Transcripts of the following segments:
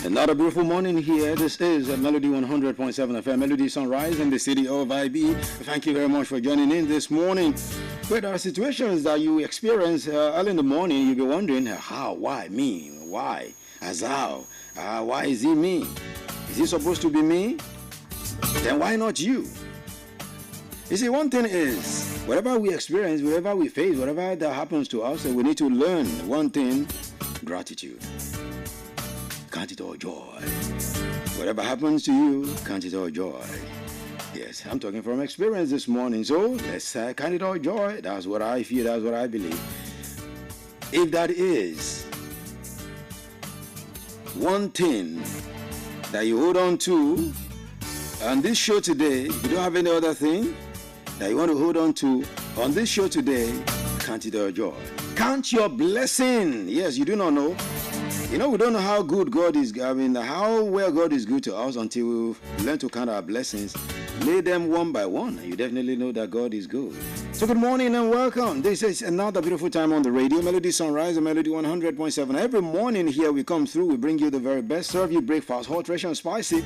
Another beautiful morning here. This is Melody 100.7 FM, Melody Sunrise in the city of IB. Thank you very much for joining in this morning. Where there are situations that you experience early in the morning, you'll be wondering, how, why, me, why, as how, why is he me? Is he supposed to be me? Then why not you? You see, one thing is, whatever we experience, whatever we face, whatever that happens to us, we need to learn one thing: gratitude. Count it all joy. Whatever happens to you, count it all joy. Yes, I'm talking from experience this morning. So let's count it all joy. That's what I feel. That's what I believe. If that is one thing that you hold on to on this show today, you don't have any other thing that you want to hold on to on this show today, count it all joy. Count your blessing. Yes, you do not know. You know, we don't know how good God is, how well God is good to us until we learn to count our blessings. Lay them one by one, and you definitely know that God is good. So good morning and welcome. This is another beautiful time on the radio, Melody Sunrise and Melody 100.7. Every morning here we come through, we bring you the very best, serve you breakfast, hot, fresh and spicy.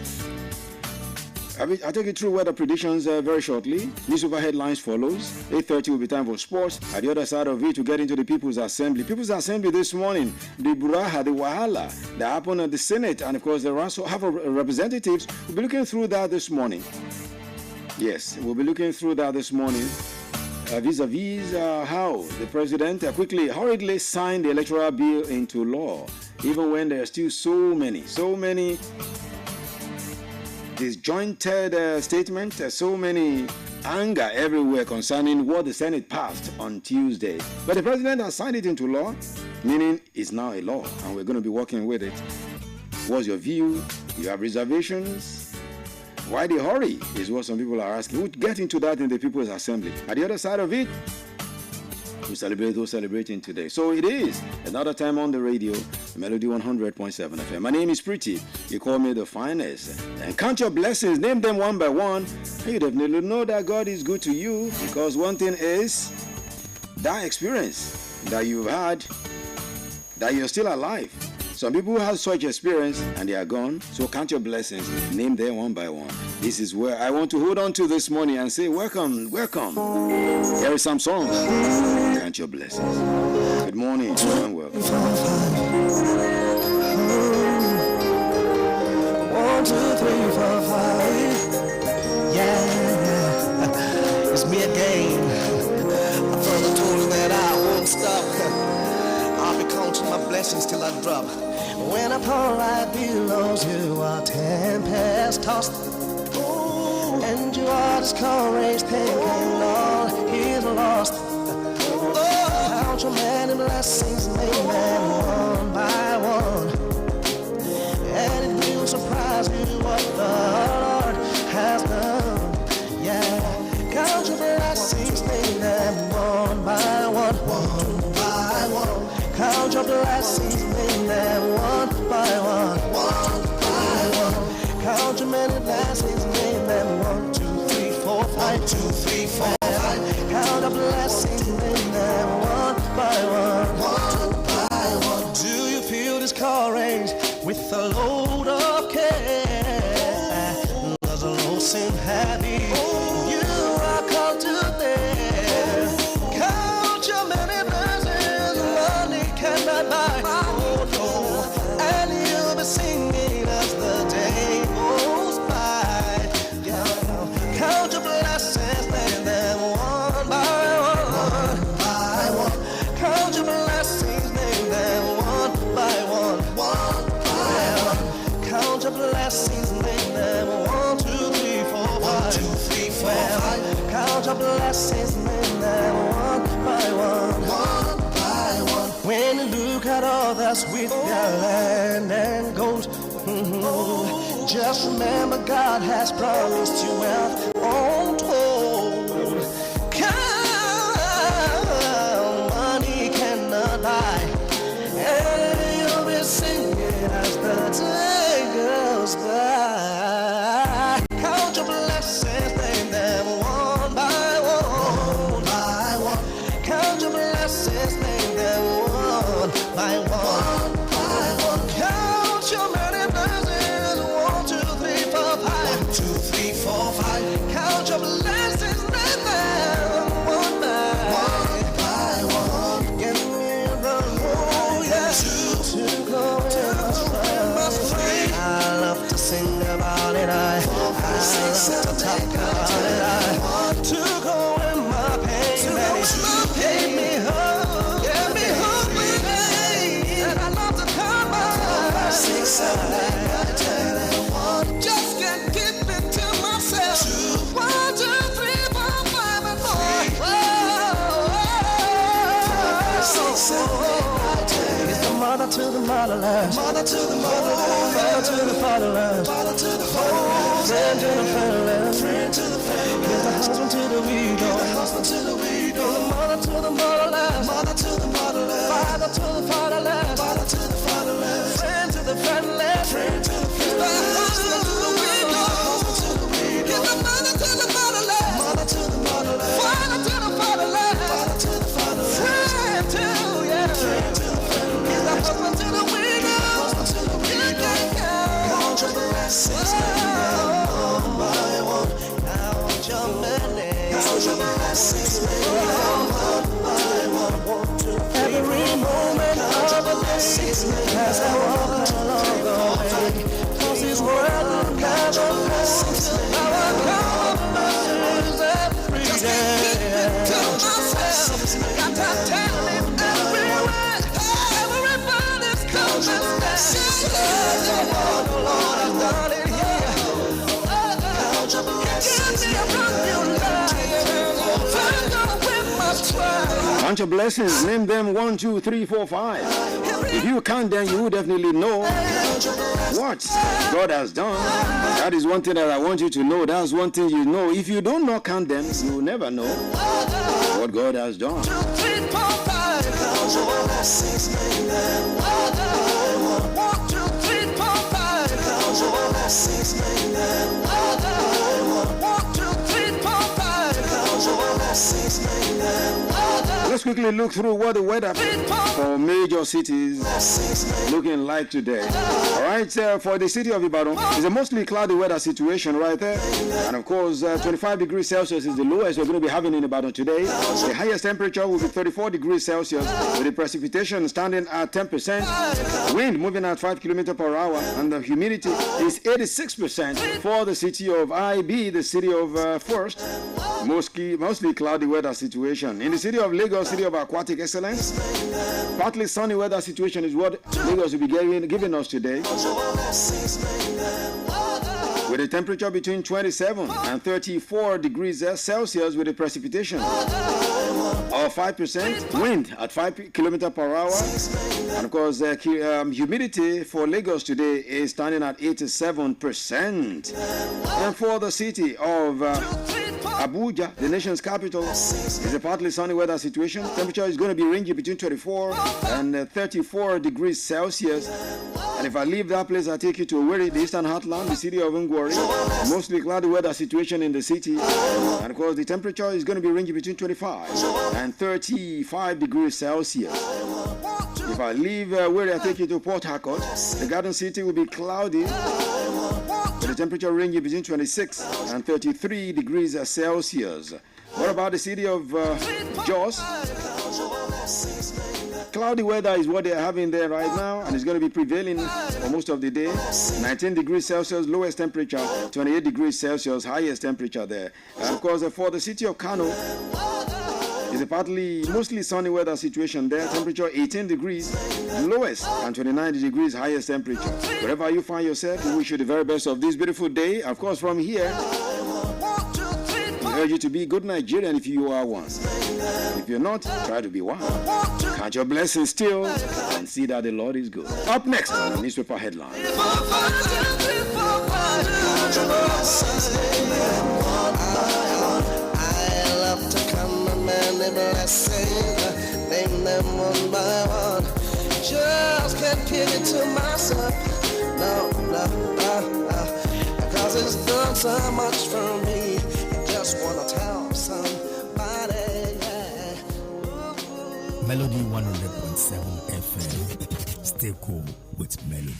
I'll take you through weather predictions very shortly. Newspaper headlines follows. 8:30 will be time for sports. At the other side of it, we get into the People's Assembly. People's Assembly this morning, the Buraha, the Wahala that happened at the Senate, and of course the House of Representatives. We'll be looking through that this morning. Yes, we'll be looking through that this morning. Vis-a-vis how the president hurriedly signed the electoral bill into law, even when there are still so many disjointed statements, so many anger everywhere concerning what the Senate passed on Tuesday. But the president has signed it into law, meaning it's now a law, and we're going to be working with it. What's your view? You have reservations? Why the hurry is what some people are asking. We'll get into that in the People's Assembly. At the other side of it, we celebrate those celebrating today. So it is another time on the radio, Melody 100.7 FM. My name is Pretty. You call me the finest. And count your blessings, name them one by one. And you definitely know that God is good to you, because one thing is that experience that you've had, that you're still alive. Some people have such experience and they are gone. So count your blessings, name them one by one. This is where I want to hold on to this morning and say, welcome, welcome. Here is some songs. Count your blessings. Good morning and welcome. 1, 2, 3, 4, 5. Yeah, it's me again. My brother told me that I won't stop. I'll be counting my blessings till I drop. When I fall right below you are tempest tossed, and you are discouraged, thinking all is lost. Count your many blessings, name them one by one, and it will surprise you what the Lord has done. Yeah, count your blessings, name them one by one, one by one. Count your blessings, name them one by one, one by one. Count your many blessings, name them 1, 2, 3, 4, 5, 2, 3, 4, 5. Count the blessings, name them one by one, one by one. Do you feel discouraged with a load of care? Does the load seem heavy? You are called to bear. Count your many blessings, money cannot buy. Oh no, and you'll be singing as the day goes by. Yeah. Count your blessings, name them one by one, one by one. Count your blessings, name them one by one, one by one. Count your blessings, name them 1, 2, 3, 4, 5. 1, 2, 3, 4, 5. Count your blessings, name them one by one, one by one. When you look at others with their land and gold, just remember God has promised you wealth untold. Count, money cannot buy, and you'll be singing as the day goes by. Count your blessings, name them one by one, by one. Count your blessings, name them one by one, by one. Count your many blessings. motherland, mother to the motherland, father to the fatherland, father to the fatherland, friend to the friendland, friend to the friendland. He's the husband to the widow, the husband to the widow, the mother to the motherland, mother to the motherland, father to the fatherland, father to the fatherland, friend to the friendland, friend to the friendland. He's the husband to the widow, husband to the widow. He's the mother to the motherland, mother to the motherland, father to the fatherland, father to the fatherland, friend to friend to the friendland. He's the husband to the widow, husband to the widow. Count your blessings, one by one. Count your blessings, count your blessings, one by one. Every moment of the day as I walk along the way, 'cause His word will never fail. Our compromises every day. Tell myself, got to tell Him everywhere. Everybody's coming back. The Lord has done it here. Give me a brand new life. I'm gonna win my trial. Count your blessings, name them 1, 2, 3, 4, 5. If you count them, you will definitely know what God has done. That is one thing that I want you to know. That's one thing you know. If you don't know count them, you will never know what God has done. 2, 3, 4, 5. Count your blessings, name them. 1, 2, 3, 4, 5. Count your blessings, name them. 1, 2, 3, 4, 5. Count your blessings, name them. Let's quickly look through what the weather for major cities looking like today. All right, for the city of Ibadan, it's a mostly cloudy weather situation right there. And of course, 25 degrees Celsius is the lowest we're going to be having in Ibadan today. The highest temperature will be 34 degrees Celsius, with the precipitation standing at 10%, wind moving at 5 km per hour, and the humidity is 86% for the city of IB, the city of First. Mostly cloudy weather situation. In the city of Lagos, city of aquatic excellence, partly sunny weather situation is what Lagos will be giving us today, with a temperature between 27 and 34 degrees Celsius, with a precipitation of 5%, wind at 5 km per hour, and of course humidity for Lagos today is standing at 87%. And for the city of Abuja, the nation's capital, is a partly sunny weather situation. Temperature is going to be ranging between 24 and 34 degrees Celsius. And if I leave that place, I take you to Owerri, the eastern heartland, the city of Ngwari. Mostly cloudy weather situation in the city. And of course, the temperature is going to be ranging between 25 and 35 degrees Celsius. If I leave Owerri, I take you to Port Harcourt. The Garden City will be cloudy, with the temperature ranging between 26 and 33 degrees Celsius. What about the city of Jos? Cloudy weather is what they are having there right now, and it's going to be prevailing for most of the day. 19 degrees Celsius, lowest temperature, 28 degrees Celsius, highest temperature there. And of course, for the city of Kano, it's a mostly sunny weather situation there. Temperature 18 degrees, lowest, and 29 degrees, highest temperature. Wherever you find yourself, we wish you the very best of this beautiful day. Of course, from here, we urge you to be a good Nigerian if you are one. If you're not, try to be one. Count your blessings still and see that the Lord is good. Up next on the newspaper headline. Many blessings, name them one by one. Just can't keep it to myself. No, because it's done so much for me. Just wanna tell somebody. Melody 100.7 FM. Stay cool with Melody.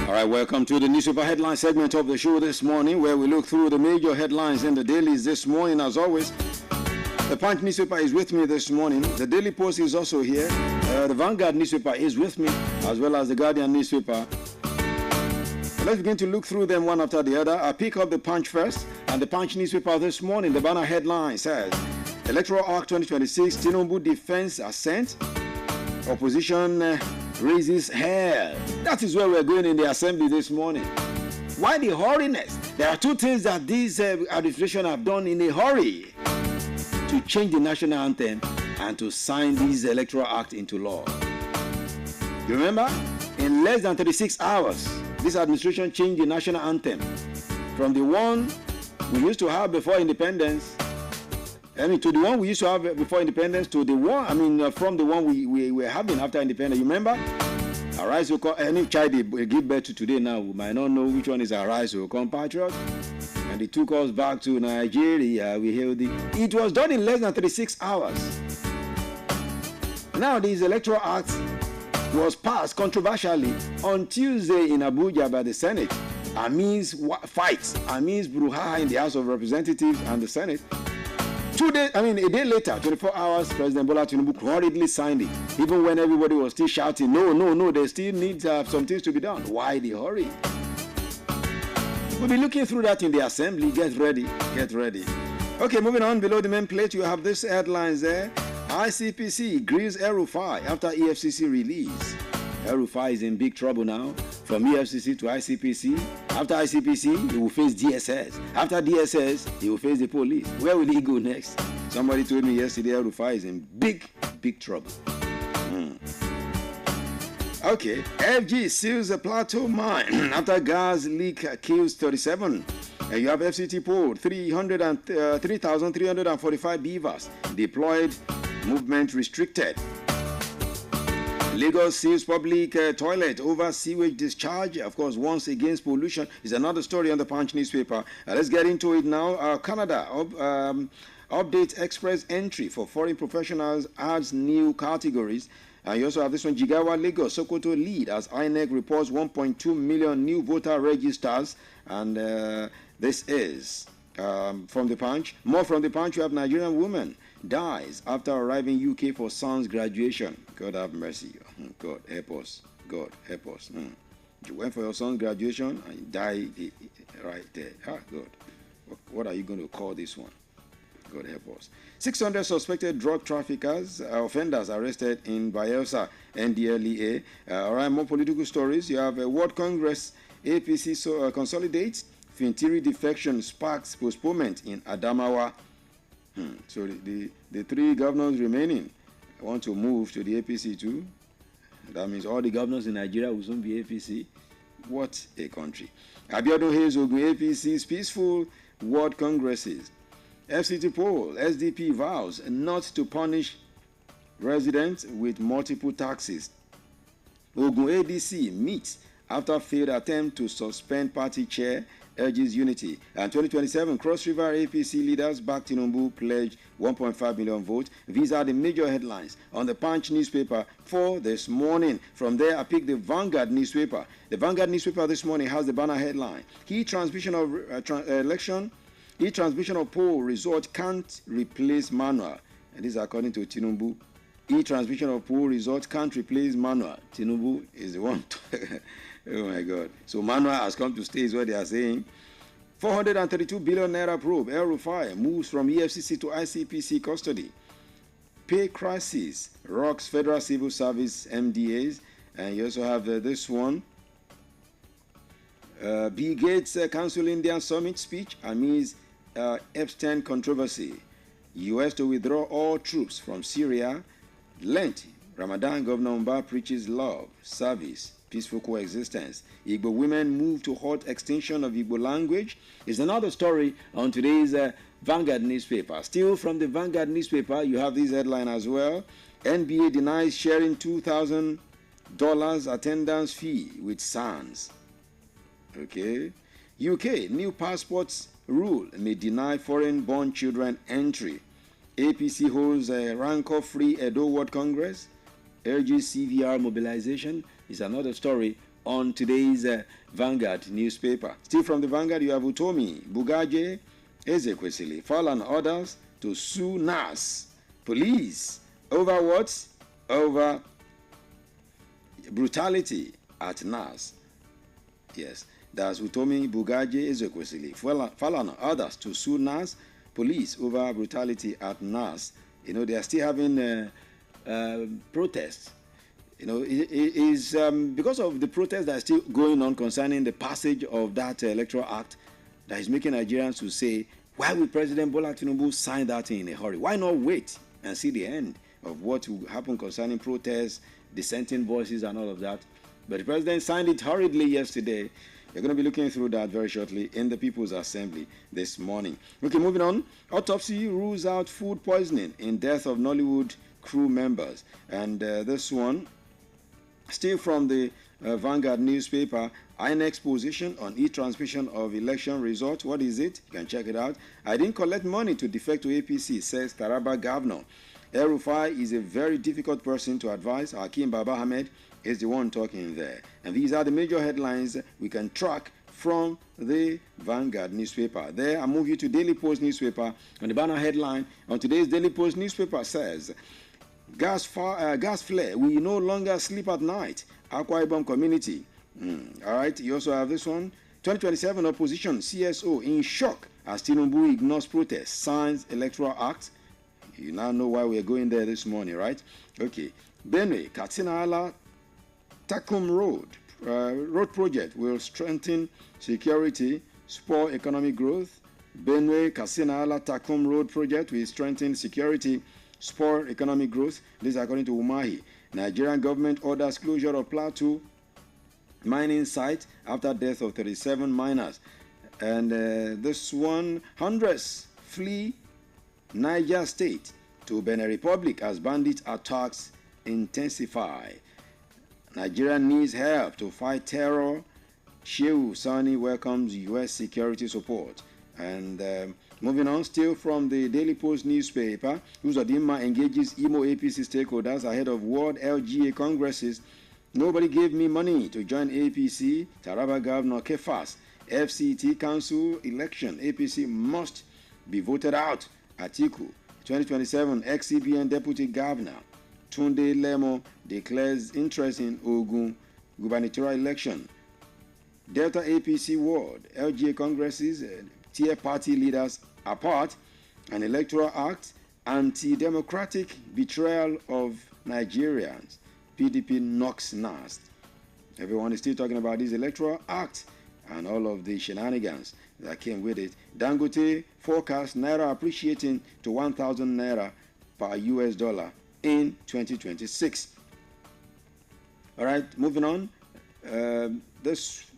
All right, welcome to the newspaper headline segment of the show this morning, where we look through the major headlines in the dailies this morning. As always, the Punch newspaper is with me this morning. The Daily Post is also here. The Vanguard newspaper is with me, as well as the Guardian newspaper. Let's begin to look through them one after the other. I'll pick up the Punch first. And the Punch newspaper this morning, the banner headline says, Electoral Act 2026, Tinubu defense assent. Opposition raises hell. That is where we're going in the assembly this morning. Why the hurriness? There are two things that this administration have done in a hurry: to change the national anthem and to sign this electoral act into law. You remember? In less than 36 hours, this administration changed the national anthem from the one we used to have before independence, to the one we used to have before independence, to the one, from the one we were having after independence. You remember? Arise, will come. Any child they give birth to today now, we might not know which one is Arise, will come Patriot. And they took us back to Nigeria. We held it. It was done in less than 36 hours. Now, this electoral act was passed controversially on Tuesday in Abuja by the Senate. Amidst fights, amidst brouhaha in the House of Representatives and the Senate. A day later, 24 hours, President Bola Tinubu hurriedly signed it, even when everybody was still shouting, no, there still needs some things to be done. Why the hurry? We'll be looking through that in the assembly. Get ready. Okay, moving on below the main plate, you have these headlines there. ICPC grills El-Rufai after EFCC release. El-Rufai is in big trouble now. From EFCC to ICPC. After ICPC, he will face DSS. After DSS, he will face the police. Where will he go next? Somebody told me yesterday El-Rufai is in big trouble. Okay, FG seals the Plateau mine after gas leak kills 37. And you have FCT poll, 3,345 beavers deployed, movement restricted. Lagos seals public toilet over sewage discharge. Of course, once against pollution is another story on the Punch newspaper. Let's get into it now. Canada update express entry for foreign professionals adds new categories. And you also have this one, Jigawa, Lagos, Sokoto lead as INEC reports 1.2 million new voter registers. And this is from the Punch. More from the Punch, you have Nigerian woman dies after arriving UK for son's graduation. God have mercy. God help us. God help us. You went for your son's graduation and you died right there. God. What are you going to call this one? God help us. 600 suspected drug traffickers, offenders arrested in Bayelsa, NDLEA. All right, more political stories. You have a World Congress, APC consolidates. Fintiri defection sparks postponement in Adamawa. So the three governors remaining want to move to the APC too. That means all the governors in Nigeria will soon be APC. What a country. Abiodun Hayes Ogun, APC's peaceful World Congresses. FCT poll, SDP vows not to punish residents with multiple taxes. Ogun ADC meets after failed attempt to suspend party chair, urges unity. And 2027 Cross River APC leaders back Tinubu pledge 1.5 million votes. These are the major headlines on the Punch newspaper for this morning. From there, I picked the Vanguard newspaper. The Vanguard newspaper this morning has the banner headline: E-transmission of election, E-transmission of poll result can't replace manual. And this is according to Tinubu. E-transmission of poll result can't replace manual. Tinubu is the one. Oh my God. So manual has come to stay is what they are saying. 432 billion naira probe. El-Rufai moves from EFCC to ICPC custody. Pay crisis rocks Federal Civil Service MDAs. And you also have this one. Bill Gates Council Indian Summit speech amidst Epstein controversy. U.S. to withdraw all troops from Syria. Lent. Ramadan Governor Umba preaches love, service, peaceful coexistence. Igbo women move to halt extinction of Igbo language is another story on today's Vanguard newspaper. Still from the Vanguard newspaper, you have this headline as well. NBA denies sharing $2,000 attendance fee with SANS. Okay. UK, new passports rule may deny foreign-born children entry. APC holds a rancor-free Edo World Congress. Urges CVR mobilization is another story on today's Vanguard newspaper. Still from the Vanguard, you have Utomi, Bugaje, Ezekwesili, Falan orders to sue NAS. Police over what? Over brutality at NAS. Yes, that's Utomi, Bugaje, Ezekwesili, Falan orders to sue NAS. Police over brutality at NAS. You know, they are still having protests it is because of the protests that are still going on concerning the passage of that electoral act that is making Nigerians to say, why will President Bola Tinubu sign that in a hurry? Why not wait and see the end of what will happen concerning protests, dissenting voices, and all of that? But the president signed it hurriedly yesterday. You're going to be looking through that very shortly in the People's Assembly this morning. Okay, moving on. Autopsy rules out food poisoning in death of Nollywood crew members. And this one, still from the Vanguard newspaper, INEC's position on e-transmission of election results. What is it? You can check it out. I didn't collect money to defect to APC, says Taraba Governor. El-Rufai is a very difficult person to advise. Hakeem Baba Ahmed is the one talking there. And these are the major headlines we can track from the Vanguard newspaper. There, I move you to Daily Post newspaper. And the banner headline on today's Daily Post newspaper says, gas flare, we no longer sleep at night. Akwa Ibom community. All right, you also have this one. 2027 opposition, CSO in shock as Tinubu ignores protests, signs electoral act. You now know why we're going there this morning, right? Okay. Benue, Katsina Ala Takum road project will strengthen security, spur economic growth. Benue, Katsina Ala Takum road project will strengthen security, spur economic growth. This is according to Umahi. Nigerian government orders closure of Plateau mining site after death of 37 miners. And this one, hundreds flee Niger State to Benin Republic as bandit attacks intensify. Nigeria needs help to fight terror. Shehu Sani welcomes U.S. security support. And moving on, still from the Daily Post newspaper, Uzodinma engages Imo APC stakeholders ahead of World LGA Congresses. Nobody gave me money to join APC. Taraba Governor Kefas. FCT Council election. APC must be voted out. Atiku. 2027 ex-CBN Deputy Governor Tunde Lemo declares interest in Ogun gubernatorial election. Delta APC Ward. LGA Congresses. Tier party leaders apart. An electoral act. Anti-democratic betrayal of Nigerians. PDP knocks NAST. Everyone is still talking about this electoral act and all of the shenanigans that came with it. Dangote forecast Naira appreciating to 1,000 Naira per US dollar in 2026. All right, moving on. This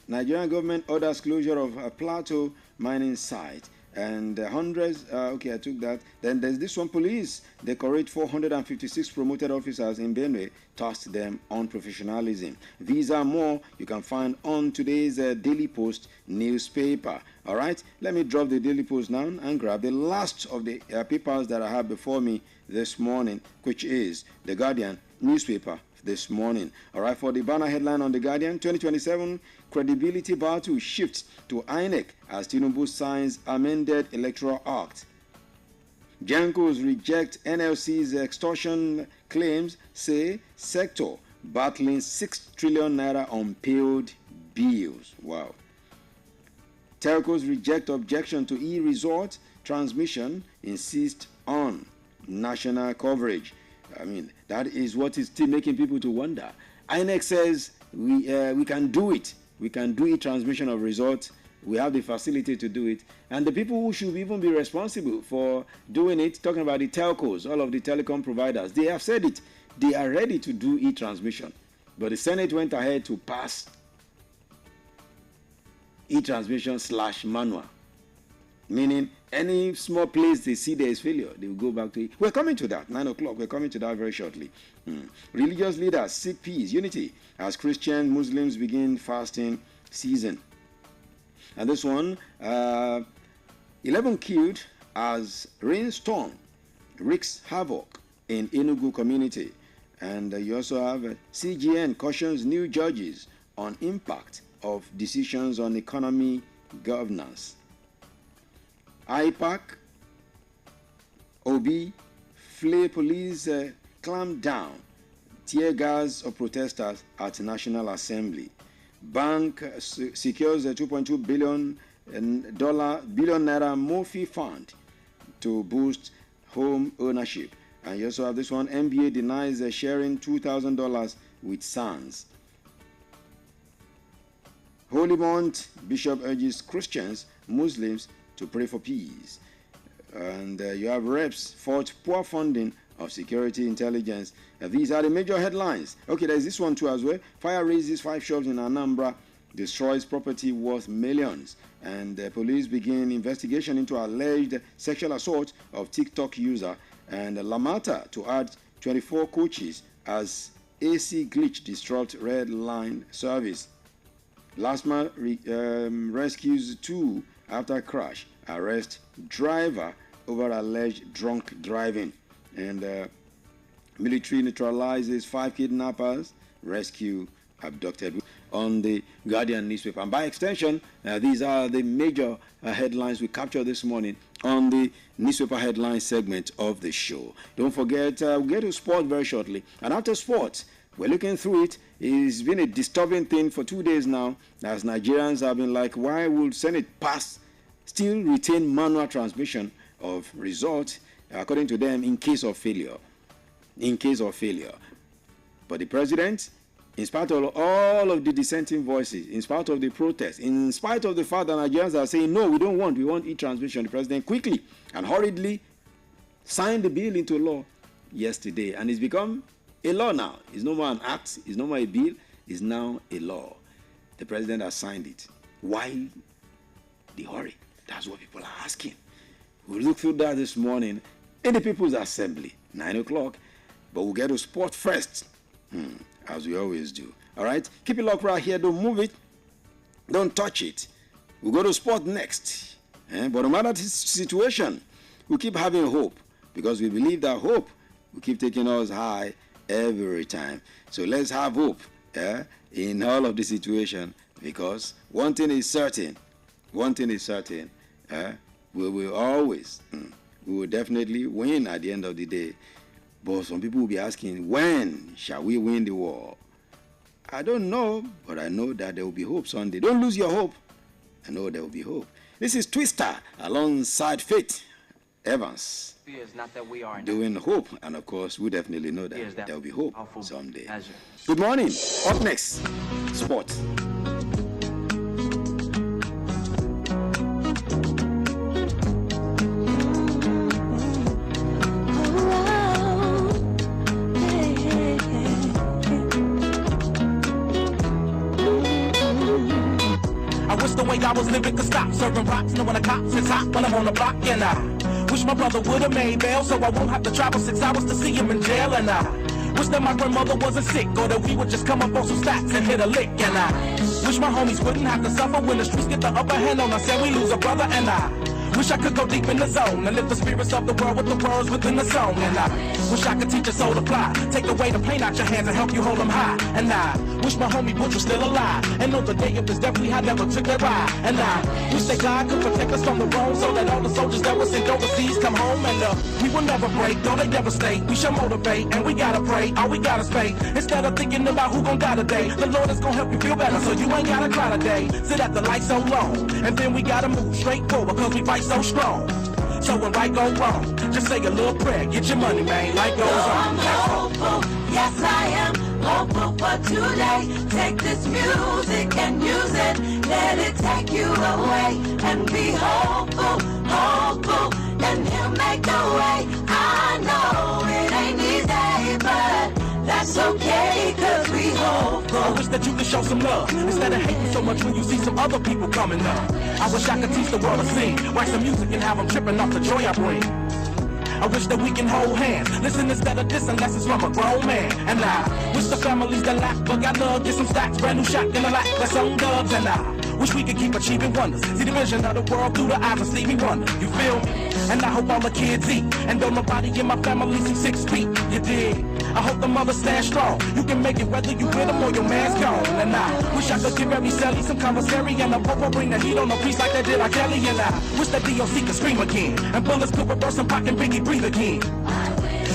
Nigerian government orders closure of a Plateau mining site. And hundreds, okay, I took that. Then there's this one, police decorate 456 promoted officers in Benue, tasked them on professionalism. These are more you can find on today's Daily Post newspaper. All right, let me drop the Daily Post now and grab the last of the papers that I have before me this morning, which is the Guardian newspaper this morning. All right, for the banner headline on the Guardian, 2027 credibility battle shifts to INEC as Tinubu signs amended electoral act. Jankos reject NLC's extortion claims, say sector battling 6 trillion naira unpaid bills. Wow. Telcos reject objection to e-resort transmission, insist on national coverage. I mean, that is what is still making people to wonder. INEC says we can do it. We can do e-transmission of results. We have the facility to do it. And the people who should even be responsible for doing it, talking about the telcos, all of the telecom providers, they have said it. They are ready to do e-transmission. But the Senate went ahead to pass e-transmission / manual. Meaning, any small place they see there is failure, they will go back to it. We're coming to that, 9 o'clock. We're coming to that very shortly. Religious leaders seek peace, unity, as Christian Muslims begin fasting season. And this one, 11 killed as rainstorm wreaks havoc in Enugu community. And you also have CGN cautions new judges on impact of decisions on economy governance. IPAC, Obi, Flay police clamp down, tear gas of protesters at National Assembly. Bank secures a $2.2 billion naira Mofi fund to boost home ownership. And you also have this one. NBA denies sharing $2,000 with sons. Holy Month, Bishop urges Christians, Muslims to pray for peace. And you have reps fought poor funding of security intelligence. These are the major headlines. Okay, there's this one too as well. Fire raises 5 shops in Anambra, destroys property worth millions. And police begin investigation into alleged sexual assault of TikTok user. And Lamata to add 24 coaches as AC glitch disrupt red line service. LASMA rescues 2 after crash. Arrest driver over alleged drunk driving. And military neutralizes 5 kidnappers. Rescue abducted. On the Guardian newspaper. And by extension, these are the major headlines we captured this morning on the newspaper headline segment of the show. Don't forget, we'll get to sport very shortly. And after sports, we're looking through it. It's been a disturbing thing for 2 days now, as Nigerians have been like, why would Senate pass, still retain manual transmission of results, according to them, in case of failure? In case of failure. But the president, in spite of all of the dissenting voices, in spite of the protests, in spite of the fact that Nigerians are saying, no, we want e-transmission, the president quickly and hurriedly signed the bill into law yesterday. And it's become a law now. It's no more an act, it's no more a bill, it's now a law. The president has signed it. Why the hurry? That's what people are asking. We'll look through that this morning in the People's Assembly, 9 o'clock. But we'll get to sport first. As we always do. All right? Keep it locked right here. Don't move it. Don't touch it. We'll go to sport next. But no matter the situation, we keep having hope, because we believe that hope will keep taking us high every time. So let's have hope in all of the situation, because one thing is certain. We will always, we will definitely win at the end of the day. But some people will be asking, when shall we win the war? I don't know, but I know that there will be hope Sunday. Don't lose your hope. I know there will be hope. This is Twister alongside Faith Evans. Not that we are doing hope. And of course, we definitely know that there will be hope someday. Good morning. Up next, sports. I was living could stop serving rocks, knowing the cops is hot when I'm on the block. And I wish my brother would have made bail, so I won't have to travel 6 hours to see him in jail. And I wish that my grandmother wasn't sick, or that we would just come up on some stats and hit a lick. And I wish my homies wouldn't have to suffer when the streets get the upper hand on us and we lose a brother. And I wish I could go deep in the zone and lift the spirits of the world with the words within the song. And I wish I could teach a soul to fly, take away the pain out your hands and help you hold them high. And I wish my homie Butch was still alive and know the day of his death we had never took that ride. And I wish that God could protect us from the wrong, so that all the soldiers that were sent overseas come home. And we will never break, though they devastate. We should motivate, and we gotta pray, all we gotta spay. Instead of thinking about who gon' die today, the Lord is gon' help you feel better, so you ain't gotta cry today. Sit at the light so long, and then we gotta move straight forward, cause we fight so strong. So when right go wrong, just say a little prayer, get your money, man, life goes on. I'm hopeful, yes I am hopeful for today. Take this music and use it, let it take you away. And be hopeful, hopeful, and he'll make the way. I know it ain't easy, but that's okay, cause we hopeful. I wish that you could show some love, instead of hating so much when you see some other people coming up. I wish I could teach the world to sing, write some music and have them tripping off the joy I bring. I wish that we can hold hands, listen instead of dissing lessons from a grown man. And I wish the families that lack but got love, get some stacks, brand new shot in the lap, that's on dubs. And I wish we could keep achieving wonders, see the vision of the world through the eyes of Stevie Wonder. You feel me? And I hope all the kids eat, and don't nobody in my family see 6 feet. You dig? I hope the mothers stand strong. You can make it whether you with them or your man's gone. And I wish I could give every Sally some commissary, and a popo bring the heat on a piece like that did I Kelly. And I wish that DOC could scream again, and bullets could reverse and Pac and Biggie breathe again.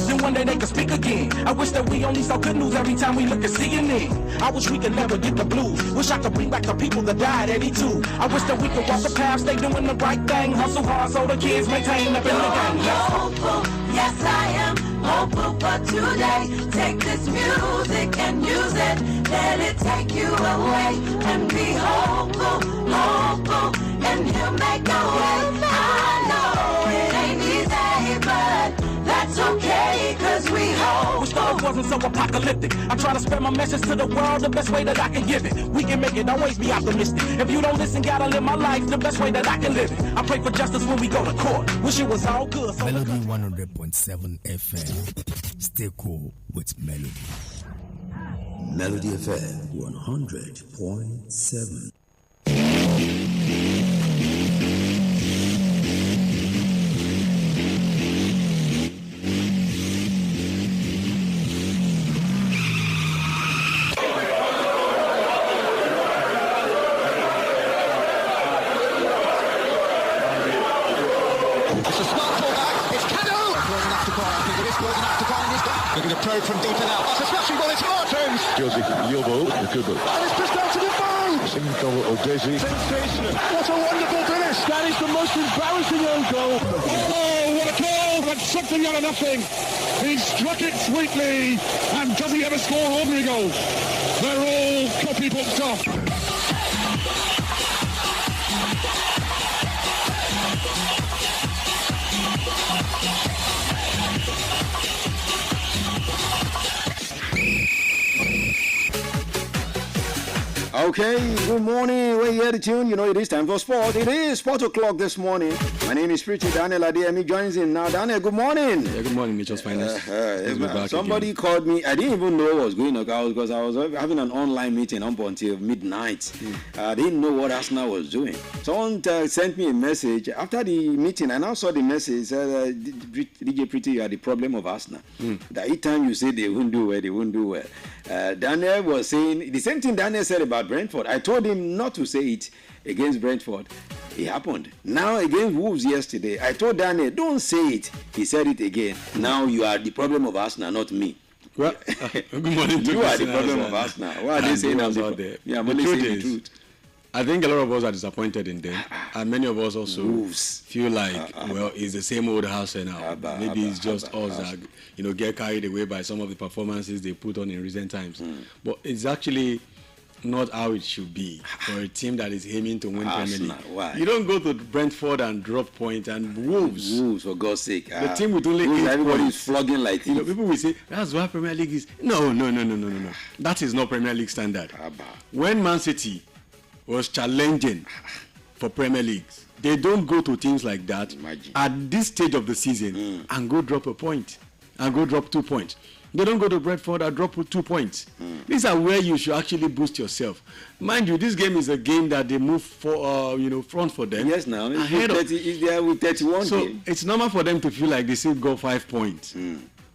Then one day they could speak again. I wish that we only saw good news every time we look at CNN. I wish we could never get the blues. Wish I could bring back the people that died at 82. I wish that we could walk the path, stay doing the right thing, hustle hard so the kids maintain up in the game. Hopeful, yes I am hopeful for today. Take this music and use it. Let it take you away and be hopeful, hopeful, and he'll make a way. I know it ain't easy, but that's okay, cause we hope. Wish life wasn't so apocalyptic. I try to spread my message to the world the best way that I can give it. We can make it, always be optimistic. If you don't listen, gotta live my life the best way that I can live it. I pray for justice when we go to court. Wish it was all good. So Melody 100.7 FM. Stay cool with Melody. Melody FM 100.7. Looking to probe from deep and out. That's a smashing ball, it's Martins! Josie, Yobo, good ball. And it's pushed out to the bow! Single Odesi. Sensational! What a wonderful finish! That is the most embarrassing own goal. Oh, what a goal! That's something out of nothing! He struck it sweetly, and does he ever score ordinary goals? They're all copybooks off. Okay, good morning. We're here to tune. You know, it is time for sport. It is 4 o'clock this morning. My name is Pretty Daniel Adeyemi joins in now. Daniel, good morning. Yeah, good morning, Nature's Finest. Somebody called me. I didn't even know what was going on because I was having an online meeting up until midnight. I didn't know what Arsenal was doing. Someone sent me a message after the meeting. I now saw the message. Said, DJ Pretty, you are the problem of Arsenal. That each time you say they won't do well, they won't do well. Daniel was saying the same thing Daniel said about Brentford. I told him not to say it against Brentford. It happened. Now against Wolves yesterday, I told Daniel, don't say it. He said it again. Now you are the problem of Arsenal, not me. Well, good morning to you are the problem of Arsenal. Why are they saying I'm out there? Yeah, I'm only saying the truth. I think a lot of us are disappointed in them, and many of us also feel like, well, it's the same old house now. Maybe it's just us that get carried away by some of the performances they put on in recent times. But it's actually not how it should be for a team that is aiming to win Premier League. Why? You don't go to Brentford and drop points, and Wolves, for God's sake. The team with only 8 everybody points. is flogging like people will say that's why Premier League is. No. That is not Premier League standard. When Man City was challenging for Premier League, they don't go to teams like that at this stage of the season and go drop a point and go drop 2 points. They don't go to Brentford and drop 2 points. These are where you should actually boost yourself. Mind you, this game is a game that they move for, front for them. Yes, now they are with 31. So it's normal for them to feel like they still got 5 points.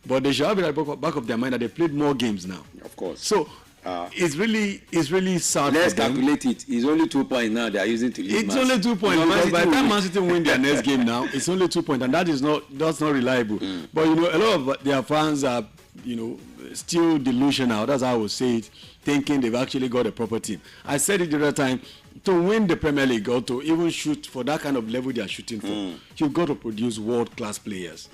But they should have it at the back of their mind that they played more games now. Of course. So it's really sad. Let's calculate it. It's only 2 points now they are using to lead. It's only 2 points. By the time Man City win their next game now, it's only 2 points, and that's not reliable. But a lot of their fans are still delusional. That's how I would say it, thinking they've actually got a proper team. I said it the other time, to win the Premier League or to even shoot for that kind of level they are shooting for, you've got to produce world-class players.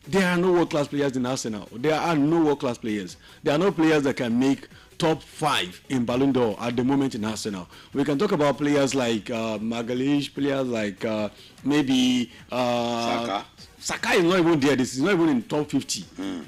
There are no world-class players in Arsenal. There are no world-class players. There are no players that can make top 5 in Ballon d'Or at the moment in Arsenal. We can talk about players like Magalhaes, players like maybe Saka. Saka is not even there. This is not even in top 50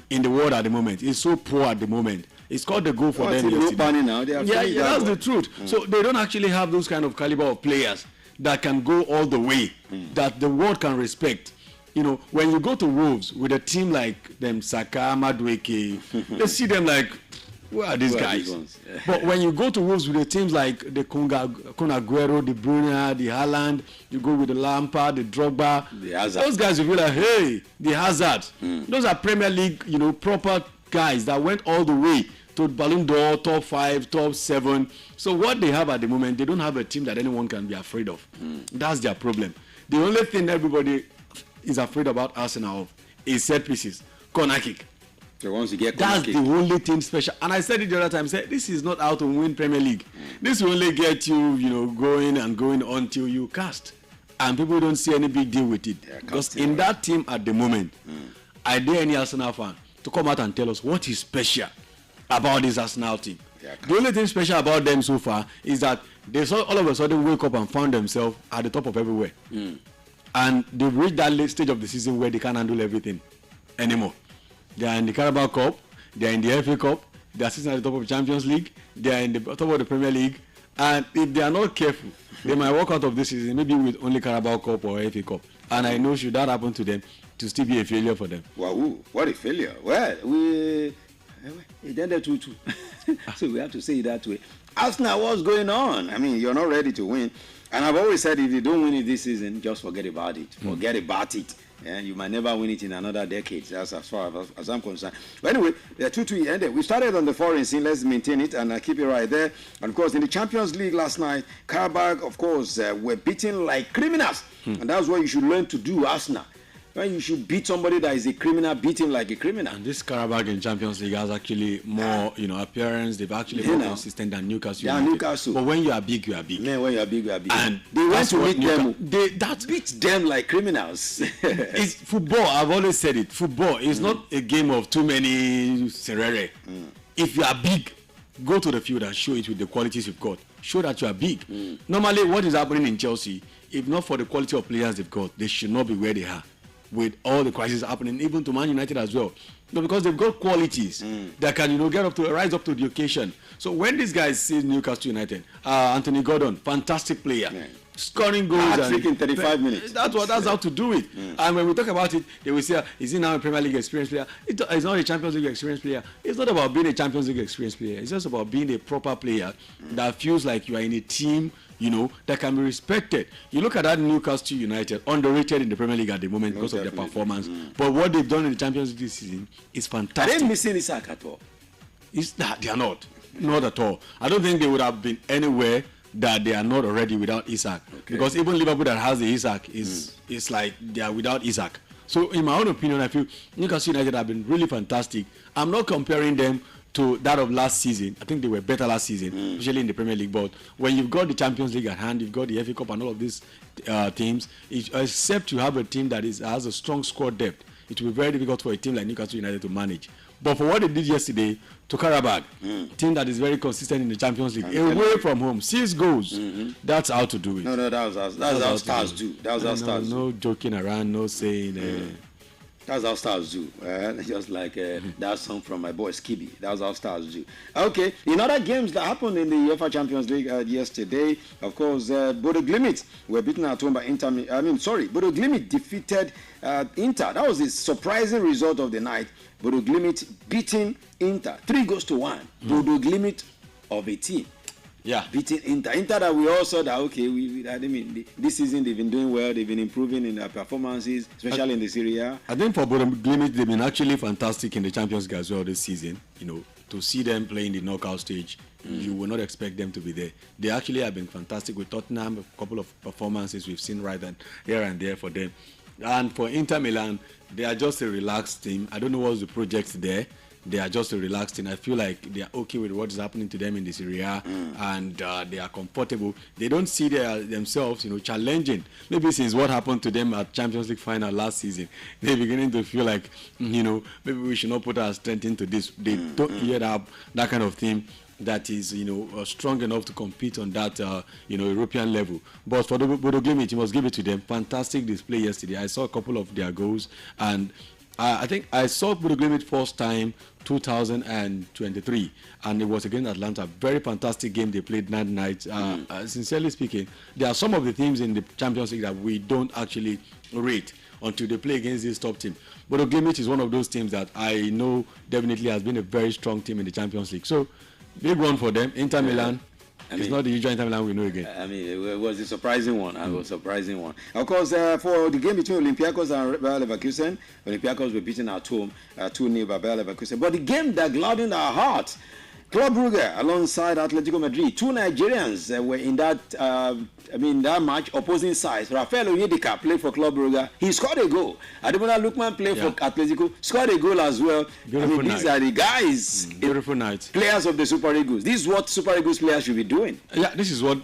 in the world at the moment. He's so poor at the moment. It's called the goal for them yesterday. Now. That's the truth. So they don't actually have those kind of caliber of players that can go all the way, that the world can respect. When you go to Wolves with a team like them, Saka, Madueke, they see them like, where are these guys? But when you go to Wolves with the teams like the Kun Aguero, the Bruyne, the Haaland, you go with the Lampard, the Drogba, those guys will be like, hey, the Hazard. Those are Premier League, proper guys that went all the way to Ballon d'Or, top 5, top 7. So what they have at the moment, they don't have a team that anyone can be afraid of. That's their problem. The only thing everybody is afraid about Arsenal of is set pieces, corner kick. So once you get that's the only thing special. And I said it the other time, this is not how to win Premier League. This will only get you, going and going until you cast. And people don't see any big deal with it. Because in that team at the moment, are there any Arsenal fan to come out and tell us what is special about this Arsenal team. The only thing special about them so far is that they all of a sudden wake up and found themselves at the top of everywhere. And they've reached that late stage of the season where they can't handle everything anymore. They are in the Carabao Cup, they are in the FA Cup, they are sitting at the top of the Champions League, they are in the top of the Premier League, and if they are not careful, they might walk out of this season maybe with only Carabao Cup or FA Cup. And I know should that happen to them, to still be a failure for them. Wow, what a failure. Well, it ended 2-2. So we have to say it that way. Arsenal, what's going on? I mean, you're not ready to win. And I've always said if you don't win it this season, just forget about it. Forget about it. And you might never win it in another decade. That's as far as I'm concerned. But anyway, the 2-2 ended. We started on the foreign scene. Let's maintain it and keep it right there. And of course, in the Champions League last night, Karabakh, of course, were beaten like criminals. And that's what you should learn to do, Arsenal. When you should beat somebody that is a criminal, beat him like a criminal. And this Karabakh in Champions League has actually more, appearance. They've actually more consistent than Newcastle. Yeah, Newcastle. But when you are big, you are big. Man, when you are big, you are big. And they went to beat them. That beat them like criminals. It's football. I've always said it. Football is not a game of too many serere. If you are big, go to the field and show it with the qualities you've got. Show that you are big. Normally, what is happening in Chelsea, if not for the quality of players they've got, they should not be where they are. With all the crises happening, even to Man United as well, because they've got qualities that can, rise up to the occasion. So when these guys see Newcastle United, Anthony Gordon, fantastic player, scoring goals in 35 minutes. That's how to do it. And when we talk about it, they will say, is he now a Premier League experienced player? It's not a Champions League experienced player. It's not about being a Champions League experienced player. It's just about being a proper player that feels like you are in a team, that can be respected. You look at that Newcastle United, underrated in the Premier League at the moment because of their performance. But what they've done in the Champions League this season is fantastic. Are they missing Isak at all? They are not. Not at all. I don't think they would have been anywhere that they are not already without Isak. Because even Liverpool that has the Isak is like they are without Isak. So in my own opinion, I feel Newcastle United have been really fantastic. I'm not comparing them to that of last season. I think they were better last season, especially in the Premier League. But when you've got the Champions League at hand, you've got the FA Cup and all of these teams, except you have a team that has a strong squad depth, it will be very difficult for a team like Newcastle United to manage. But for what they did yesterday to Karabakh, team that is very consistent in the Champions League, away from home, 6 goals, that's how to do it. No, that's how stars do. That's how stars do. No joking around, no saying... That's how stars do. Just like that song from my boy Skibby. That's how stars do. Okay, in other games that happened in the UEFA Champions League yesterday, of course, Bodo Glimt were beaten at home by Inter. Bodo Glimt defeated Inter. That was a surprising result of the night. Bodo Glimt beating Inter 3-1. Bodo Glimt of a team. Yeah, beating Inter that we all saw that this season they've been doing well, they've been improving in their performances, especially in the Serie A. I think for Bodo Glimt they've been actually fantastic in the Champions League as well this season. To see them play in the knockout stage, you will not expect them to be there. They actually have been fantastic with Tottenham. A couple of performances we've seen here and there for them. And for Inter Milan, they are just a relaxed team. I don't know what's the project there. They are just a relaxed team. I feel like they are okay with what is happening to them in this area, and they are comfortable. They don't see themselves, challenging. Maybe since what happened to them at Champions League final last season, they're beginning to feel like, maybe we should not put our strength into this. They don't yet have that kind of team that is, strong enough to compete on that, European level. But for the Bodo Glimt, you must give it to them. Fantastic display yesterday. I saw a couple of their goals, and I think I saw Bodo Glimt first time 2023, and it was against Atlanta. Very fantastic game they played that night. Sincerely speaking, there are some of the teams in the Champions League that we don't actually rate until they play against this top team. Bodo Glimt is one of those teams that I know definitely has been a very strong team in the Champions League. So, big one for them. Inter Milan. It's not the usual Inter Milan we know again. It was a surprising one. Of course, for the game between Olympiacos and Bayer Leverkusen, Olympiacos were beaten at home 2-0 by Bayer Leverkusen. But the game that gladdened our hearts, Club Brugge alongside Atletico Madrid, 2 Nigerians were in that match, opposing sides. Rafael Onyedika played for Club Brugge. He scored a goal. Ademola Lookman played for Atletico, scored a goal as well. These are the guys, beautiful night, players of the Super Eagles. This is what Super Eagles players should be doing. Yeah, this is what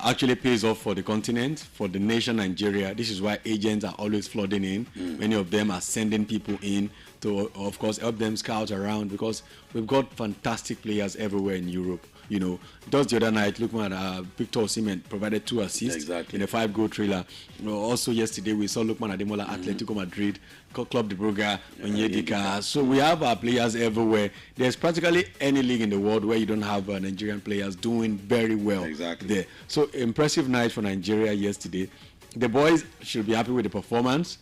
actually pays off for the continent, for the nation Nigeria. This is why agents are always flooding in. Many of them are sending people in to, of course, help them scout around, because we've got fantastic players everywhere in Europe. You know, just the other night, Lukman, Victor Osimhen provided 2 assists in a 5-goal thriller. You know, also yesterday, we saw Lukman Ademola, Atletico Madrid, Club de Brugge, Onyedika. So we have our players everywhere. There's practically any league in the world where you don't have Nigerian players doing very well there. So impressive night for Nigeria yesterday. The boys should be happy with the performance.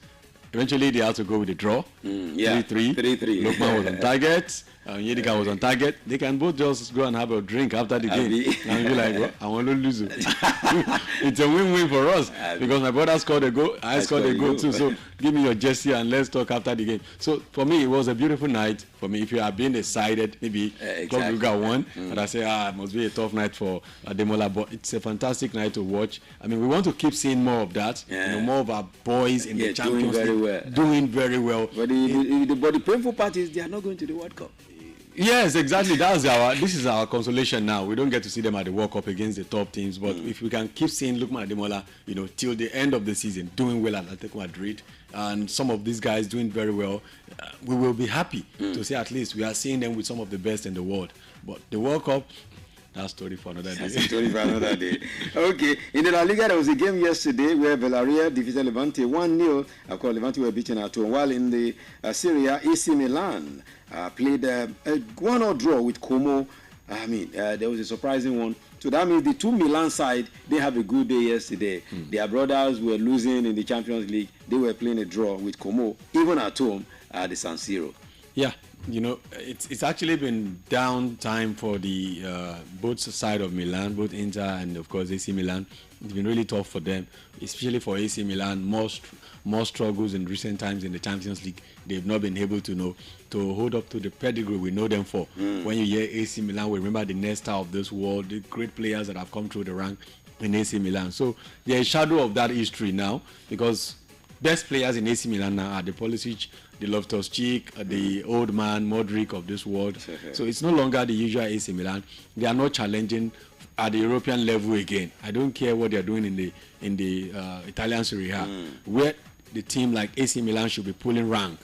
Eventually, they had to go with the draw. 3-3. Lukman was on target. Yedika was on target. They can both just go and have a drink after the game and be like, well, I want to lose. It's a win-win for us because my brother scored a goal. I scored a goal too. So give me your jersey and let's talk after the game. So for me, it was a beautiful night. For me, if you have been decided, maybe Club Brugge won, and I say, it must be a tough night for Ademola, but it's a fantastic night to watch. I mean, we want to keep seeing more of that. You know, more of our boys in the Champions League doing very well. But the painful part is they are not going to the World Cup. Yes, exactly. This is our consolation now. We don't get to see them at the World Cup against the top teams, but if we can keep seeing Lukman Ademola, you know, till the end of the season, doing well at Atletico Madrid, and some of these guys doing very well, we will be happy to say at least we are seeing them with some of the best in the world. But the World Cup, that's story for another day. That's a story for another day. Okay, in the La Liga, there was a game yesterday where Villarreal defeated Levante 1-0. Of course, Levante were beaten at home. While in the Serie A, AC Milan played a 1-0 draw with Como. I mean, there was a surprising one. So that means the two Milan side, they have a good day yesterday. Their brothers were losing in the Champions League. They were playing a draw with Como, even at home at the San Siro. Yeah, you know, it's actually been down time for the both side of Milan, both Inter and of course AC Milan. It's been really tough for them, especially for AC Milan. More struggles in recent times in the Champions League. They've not been able to hold up to the pedigree we know them for. When you hear AC Milan, we remember the Nesta of this world, the great players that have come through the rank in AC Milan. So they're a shadow of that history now, because best players in AC Milan now are the Pulisic, the Loftus-Cheek, the old man Modric of this world. So it's no longer the usual AC Milan. They are not challenging at the European level again. I don't care what they are doing in the Italian Serie A, where the team like AC Milan should be pulling rank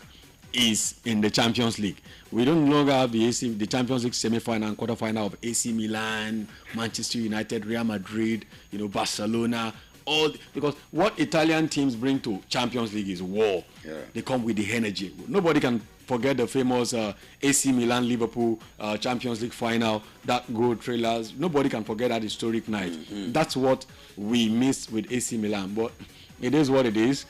is in the Champions League. We don't longer have the Champions League semi-final and quarter-final of AC Milan, Manchester United, Real Madrid, Barcelona. Because what Italian teams bring to Champions League is war. They come with the energy. Nobody can forget the famous AC Milan Liverpool Champions League final, that goal trailers. Nobody can forget that historic night. That's what we missed with AC Milan. But it is what it is.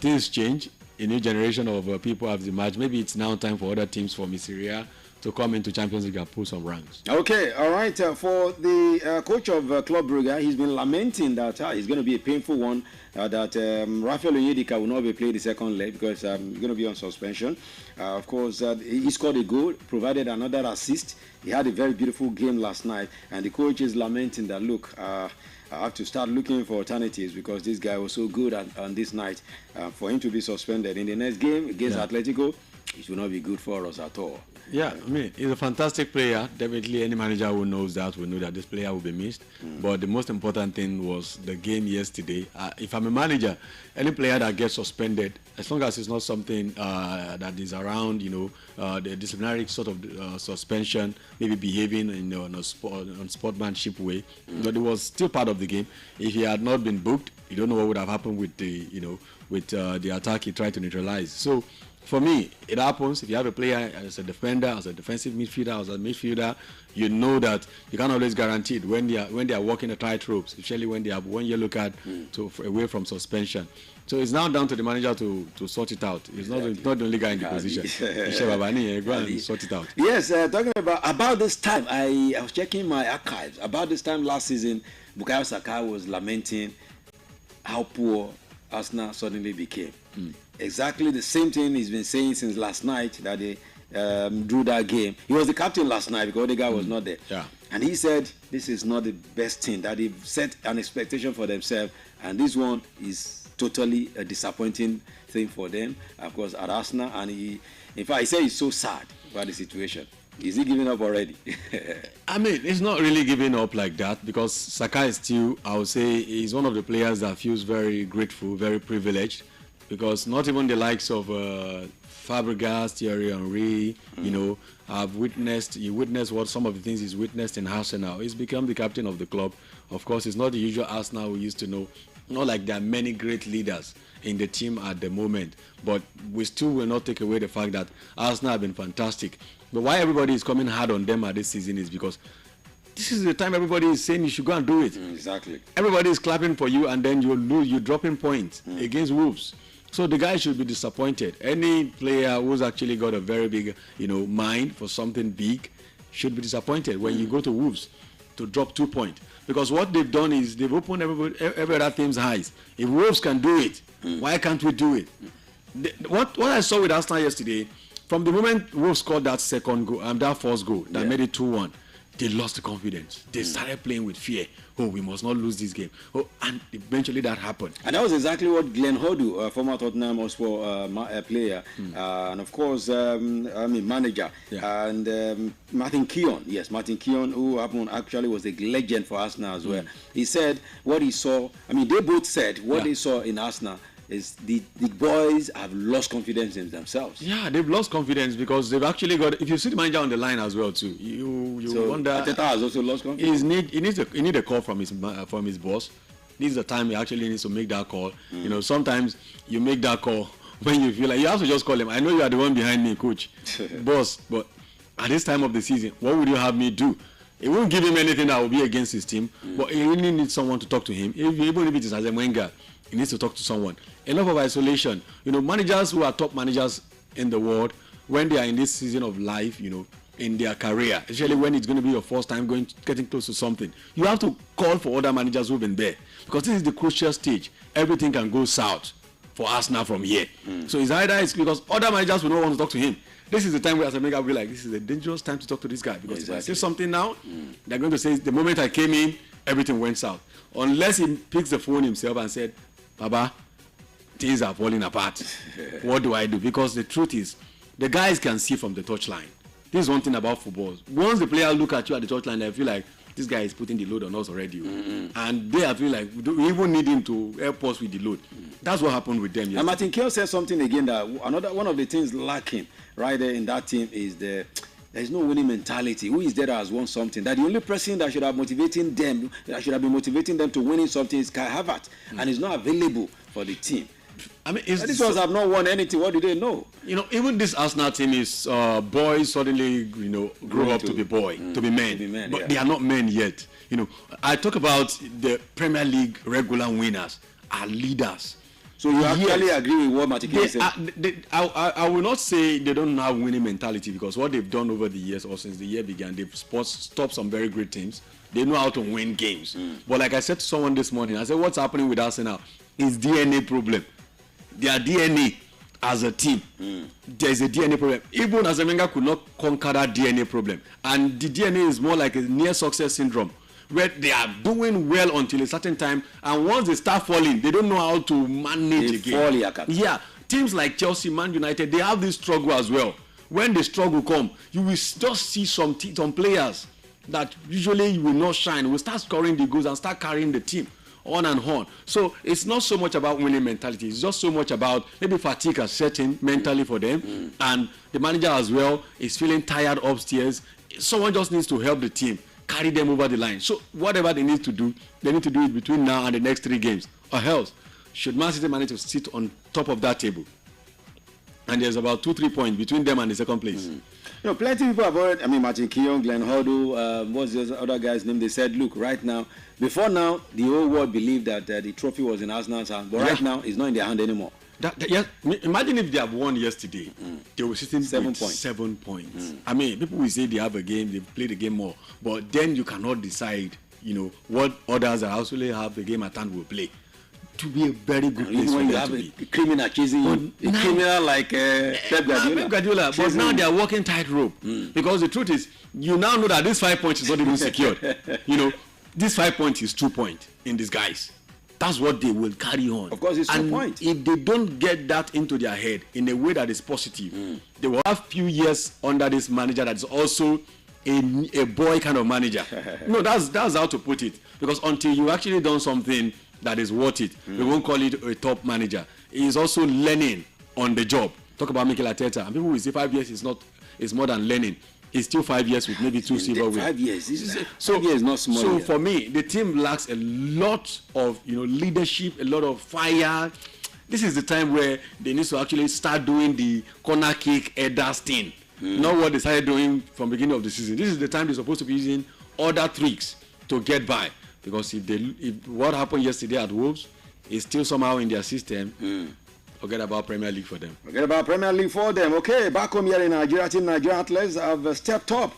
Things change. A new generation of people have emerged. Maybe it's now time for other teams from Serie A to come into Champions League and pull some ranks. Okay, all right. For the coach of Club Brugge, he's been lamenting that it's going to be a painful one, that Rafael Onyedika will not be playing the second leg because he's going to be on suspension. Of course, he scored a goal, provided another assist. He had a very beautiful game last night, and the coach is lamenting that, look, I have to start looking for alternatives because this guy was so good on this night. For him to be suspended in the next game against Atletico, it will not be good for us at all. Yeah, I mean, he's a fantastic player. Definitely any manager who knows that will know that this player will be missed. But the most important thing was the game yesterday. If I'm a manager, any player that gets suspended, as long as it's not something that is around, the disciplinary sort of suspension, maybe behaving in on sportsmanship way, but it was still part of the game. If he had not been booked, you don't know what would have happened with the attack he tried to neutralize. So for me, it happens. If you have a player as a defender, as a defensive midfielder, as a midfielder, you know that you can't always guarantee it when they are walking the tight ropes, especially when they have 1 yellow card away from suspension. So it's now down to the manager to sort it out. It's not the only guy in the position. Go and sort it out. Yes, talking about this time, I was checking my archives. About this time last season, Bukayo Saka was lamenting how poor Arsenal suddenly became. Exactly the same thing he's been saying since last night that they drew that game. He was the captain last night because the guy was not there. And he said this is not the best thing, that they've set an expectation for themselves, and this one is totally a disappointing thing for them, of course, at Arsenal. And in fact, he said he's so sad about the situation. Is he giving up already? I mean, he's not really giving up like that, because Saka is still, I would say, he's one of the players that feels very grateful, very privileged. because not even the likes of Fabregas, Thierry Henry, you know, you witnessed what some of the things he's witnessed in Arsenal. He's become the captain of the club. Of course, it's not the usual Arsenal we used to know. Not like there are many great leaders in the team at the moment, but we still will not take away the fact that Arsenal have been fantastic. But why everybody is coming hard on them at this season is because this is the time everybody is saying you should go and do it. Exactly. Everybody is clapping for you, and then you lose, you're dropping points against Wolves. So the guy should be disappointed. Any player who's actually got a very big, mind for something big should be disappointed when you go to Wolves to drop 2 points. Because what they've done is they've opened every other team's eyes. If Wolves can do it, why can't we do it? What I saw with Arsenal yesterday, from the moment Wolves scored that second goal, that first goal that made it 2-1, they lost the confidence. They started playing with fear. Oh, we must not lose this game. Oh, and eventually that happened. And that was exactly what Glenn Hoddle, former Tottenham Hotspur player, and of course, manager, and Martin Keown. Yes, Martin Keown, who actually was a legend for Arsenal as well. He said what he saw. I mean, they both said what they saw in Arsenal is the boys have lost confidence in themselves. Yeah, they've lost confidence because they've actually got. If you see the manager on the line as well too, you wonder. Arteta has also lost confidence. He needs a call from his boss. This is the time he actually needs to make that call. Sometimes you make that call when you feel like you have to just call him. I know you are the one behind me, coach, boss, but at this time of the season, what would you have me do? It won't give him anything that will be against his team, but he really needs someone to talk to him. Even if it is as a Wenger, he needs to talk to someone. Enough of isolation. Managers who are top managers in the world, when they are in this season of life, in their career, especially when it's going to be your first time getting close to something, you have to call for other managers who've been there, because this is the crucial stage. Everything can go south for Arsenal from here. So it's because other managers will not want to talk to him. This is the time where Asamega will be like, this is a dangerous time to talk to this guy, because if I say something now, they're going to say the moment I came in, everything went south. Unless he picks the phone himself and said, Baba, things are falling apart. What do I do? Because the truth is, the guys can see from the touchline. This is one thing about football. Once the player look at you at the touchline, they feel like this guy is putting the load on us already. And they feel like we even need him to help us with the load. That's what happened with them yesterday. And Martin Keown said something again that another one of the things lacking right there in that team is there's no winning mentality. Who is there that has won something? That the only person that should have motivating them, that should have been motivating them to winning something is Kai Havertz, and is not available for the team. I mean, these ones have not won anything. What do they know? Even this Arsenal team is boys suddenly, grow up to be men. But they are not men yet. I talk about the Premier League regular winners are leaders. So you actually agree with what Martin Keown said? I will not say they don't have winning mentality, because what they've done over the years or since the year began, they've stopped some very great teams. They know how to win games. But like I said to someone this morning, I said, what's happening with Arsenal is DNA problem. Their DNA as a team, there's a DNA problem. Even Asamoah could not conquer that DNA problem. And the DNA is more like a near success syndrome, where they are doing well until a certain time, and once they start falling, they don't know how to manage the game. Yeah, teams like Chelsea, Man United, they have this struggle as well. When the struggle come, you will just see some players that usually you will not shine, will start scoring the goals and start carrying the team on and on. So it's not so much about winning mentality. It's just so much about maybe fatigue has set in mentally for them, and the manager as well is feeling tired upstairs. Someone just needs to help the team, carry them over the line. So whatever they need to do it between now and the next 3 games, or else should Man City manage to sit on top of that table, and there's about 2-3 points between them and the second place. Plenty of people have already, Martin Keown, Glenn Hoddle, what's the other guy's name? They said, look, right now, before now, the whole world believed that the trophy was in Arsenal's hand, but right now, it's not in their hand anymore. Imagine if they have won yesterday, they were sitting 7 points. I mean, people will say they have a game, they play the game more, but then you cannot decide, what others that actually have the game at hand will play. To be a very good place when you have a criminal chasing you, a criminal like Pep Guardiola. But now they are walking tightrope, because the truth is, you now know that this 5 points is not even secured. This 5 points is 2 points in disguise. That's what they will carry on. Of course, it's 2 points. If they don't get that into their head in a way that is positive, they will have few years under this manager that is also a boy kind of manager. No, that's how to put it. Because until you actually done something that is worth it, we won't call it a top manager. He's also learning on the job. Talk about Mikel Arteta, and people will say 5 years is more than learning. It's still 5 years with maybe 2 silver wins. 5 years. 5 years is not small. So for me, the team lacks a lot of leadership, a lot of fire. This is the time where they need to actually start doing the corner kick headers thing. Not what they started doing from the beginning of the season. This is the time they're supposed to be using other tricks to get by. Because if what happened yesterday at Wolves is still somehow in their system, forget about Premier League for them. Forget about Premier League for them. Okay, back home here in Nigeria, Team Nigeria athletes have stepped up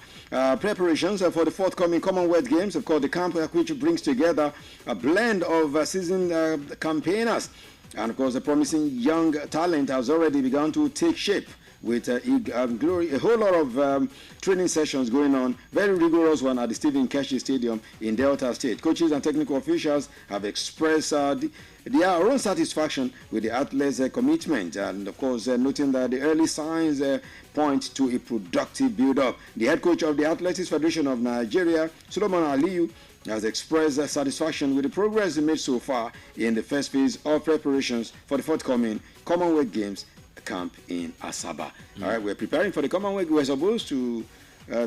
preparations for the forthcoming Commonwealth Games. Of course, the camp which brings together a blend of seasoned campaigners. And of course, the promising young talent has already begun to take shape with a whole lot of training sessions going on. Very rigorous one at the Stephen Keshi Stadium in Delta State. Coaches and technical officials have expressed their own satisfaction with the athletes' commitment, and of course noting that the early signs point to a productive build-up. The head coach of the Athletics Federation of Nigeria, Solomon Aliyu, has expressed satisfaction with the progress made so far in the first phase of preparations for the forthcoming Commonwealth Games camp in Asaba. All right, we're preparing for the Commonwealth. We're supposed to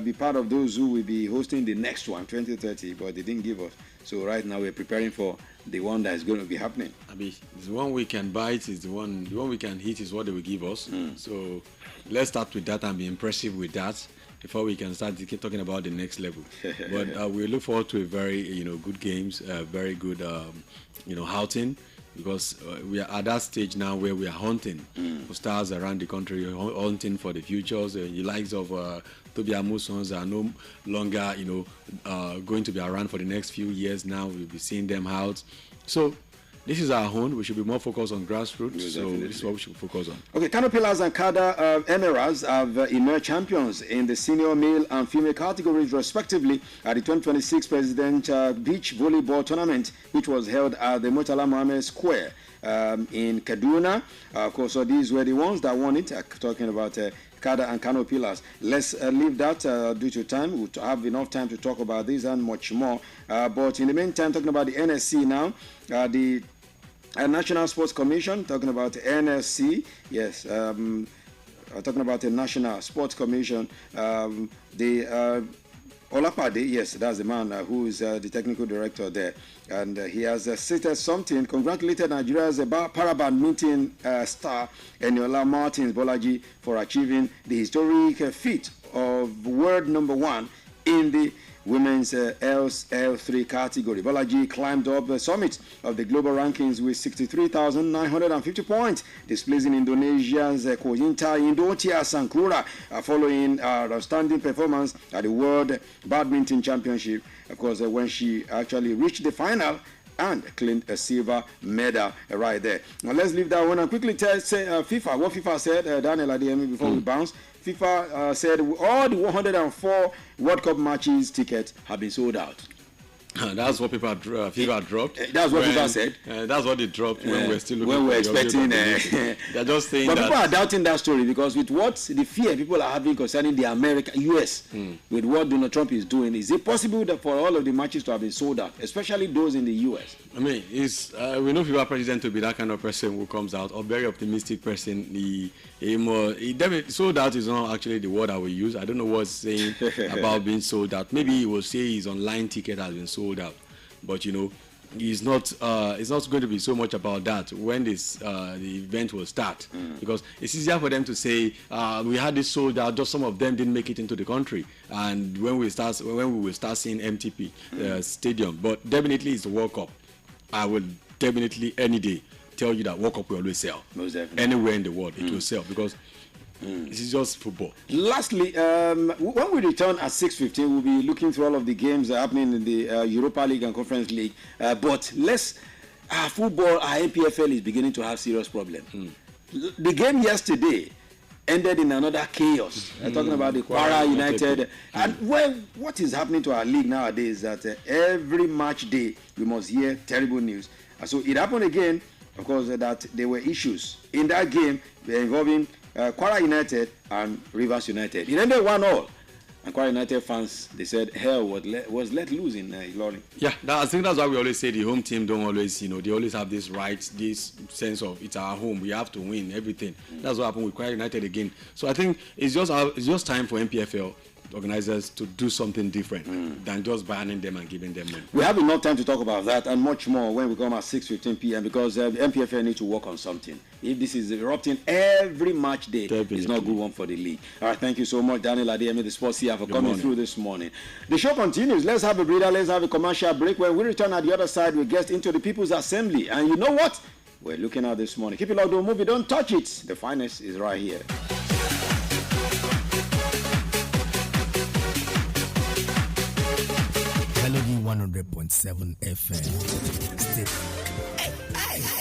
be part of those who will be hosting the next one, 2030, but they didn't give us. So right now we're preparing for the one that is going to be happening. I mean, the one we can bite is the one we can hit is what they will give us. So let's start with that and be impressive with that before we can start talking about the next level. But we look forward to a very good games, very good outing, because we are at that stage now where we are hunting for stars around the country, hunting for the futures. The likes of Toby Amusons are no longer going to be around for the next few years. Now we'll be seeing them out. So this is our own. We should be more focused on grassroots. So this is what we should focus on. Okay, Kano Pillars and Kada Emeralds have emerged champions in the senior male and female categories respectively at the 2026 President Beach Volleyball Tournament, which was held at the Murtala Mohammed Square in Kaduna. Of course, so these were the ones that won it. Talking about Kada and Kano Pillars. Let's leave that due to time. We'll have enough time to talk about this and much more. But in the meantime, talking about the NSC now, the National Sports Commission, talking about the NSC, yes, talking about the National Sports Commission, the Olapade, yes, that's the man who is the technical director there, and he has stated something, congratulated Nigeria's para-badminton star Eniola Martins Bolaji for achieving the historic feat of world #1 in the women's L3 category. Bolaji climbed up the summit of the global rankings with 63,950 points, displacing Indonesia's Koyinta Indotia Sankura following outstanding performance at the World Badminton Championship. Of course, when she actually reached the final and claimed a silver medal right there. Now let's leave that one and quickly say FIFA. What FIFA said, Daniel Adeyemi, before we bounce. FIFA said all the 104 World Cup matches tickets have been sold out. That's what FIFA dropped. That's what FIFA said. That's what they dropped when we're still looking. When we're expecting. They're just saying but that. People are doubting that story because with what the fear people are having concerning the US, with what Donald Trump is doing, is it possible that for all of the matches to have been sold out, especially those in the US? I mean, we know FIFA president to be that kind of person who comes out, or very optimistic person. He sold out is not actually the word I will use. I don't know what's saying about being sold out. Maybe he will say his online ticket has been sold out, but it's not going to be so much about that when the event will start, because it's easier for them to say we had this sold out, just some of them didn't make it into the country, and when we will start seeing MTP stadium. But definitely it's the World Cup. I will definitely any day tell you that World Cup will always sell. Most definitely. Anywhere in the world it will sell, because this is just football. Lastly, when we return at 6:15, we'll be looking through all of the games happening in the Europa League and Conference League. But football, our NPFL is beginning to have serious problems. The game yesterday ended in another chaos. Talking about the Kwara United. And what is happening to our league nowadays is that every match day we must hear terrible news. So it happened again, of course, that there were issues in that game involving Kwara United and Rivers United. It ended 1-1. And Kwara United fans, they said hell was let loose in Ilorin. Yeah, I think that's why we always say the home team don't always, they always have this right, this sense of it's our home, we have to win everything. That's what happened with Kwara United again. So I think it's just time for MPFL organizers to do something different than just banning them and giving them money. We have enough time to talk about that and much more when we come at 6:15 p.m. because the MPFL need to work on something. If this is erupting every match day, it's not a good one for the league. All right, thank you so much, Daniel Adeyemi, the sports here, for coming through this morning. The show continues. Let's have a breather. Let's have a commercial break. When we return at the other side, we get into the People's Assembly. And you know what? We're looking at this morning. Keep it loud, don't move it, don't touch it. The finest is right here. Melody 100.7 FM. Stay.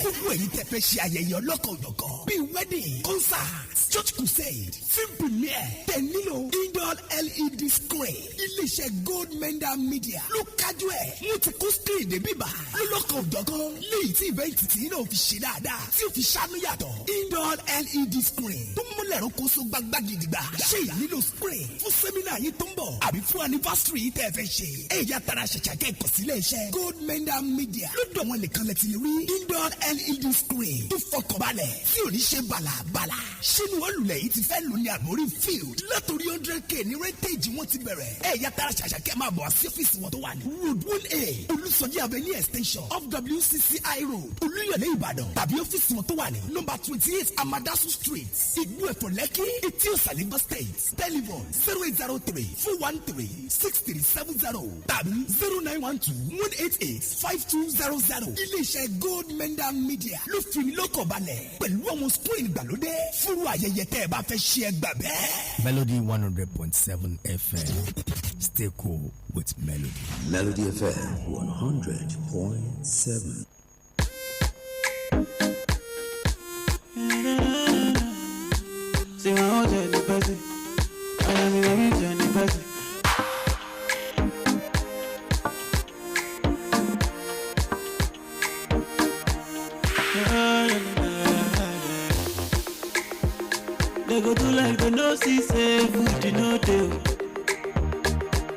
Gbogbo èyí tẹ́ fẹ́ ṣe ayẹyẹ ọlọ́kan-ò-yọ̀kan bíi wedding, concert, church crusade, film premiere, tẹ́ nílò indoor LED screen. Iléeṣẹ́ Gold Mender Media ló kájú ẹ̀. Mo ti kó screen dé bíbá lọ́lọ́kan-ò-yọ̀kan léyìí tí ìbẹ́ǹtì tí náà fi ṣe dáadáa tí ò fi ṣàánú yàtọ̀. Indoor LED screen tó múlẹ̀ rókòso gbangba gidigba. Ṣé ìyá nílò screen fún sẹ́mínà yìí tó ń bọ̀ àbí fún anniversary yìí tẹ́ fẹ́ ṣe? Ẹ̀yà tara ṣẹ̀ṣẹ̀ kẹ́kọ̀ọ́ sílé iṣẹ́ Gold Mender Media lọ́dọ̀ wọn nìkan lẹ ti lè rí indoor LED screen tó fọkànbalẹ̀ tí ò ní ṣe bàlàbàlà. Ṣínú olùlẹ̀ yìí ti fẹ́ lò ní àmórí field látòrí 100k ní rẹ́ńtéèjì wọn ti bẹ̀rẹ̀. Ẹ̀yà tara ṣàṣàkẹ́ máa bọ̀ sí ọ́fíìsì wọn tó wà ní road 1A Olúsọjí Avenue extension of WCCI road Olúyọ̀lé Ìbàdàn tàbí ọ́fíìsì wọn tó wà ní number 28 Amadasu street Ìgbú Ẹ̀fọ́ Lẹ́kí Etí Òsà Lagos state telephone 0803-413-6370 tàbí 0912-188-5200. Iléeṣẹ́ Gold Mender Media ló fi ní lọ́kàn balẹ̀ pẹ̀lú àwọn screen ìgbàlódé fúru ayẹyẹ tẹ́ ẹ bá fẹ́ ṣe ẹ gbà bẹ́ẹ̀. Melody 100.7 FM. Stay cool with Melody. Melody FM 100.7. See my whole journey person, I am in every journey person. They go do like they no see say food you no do.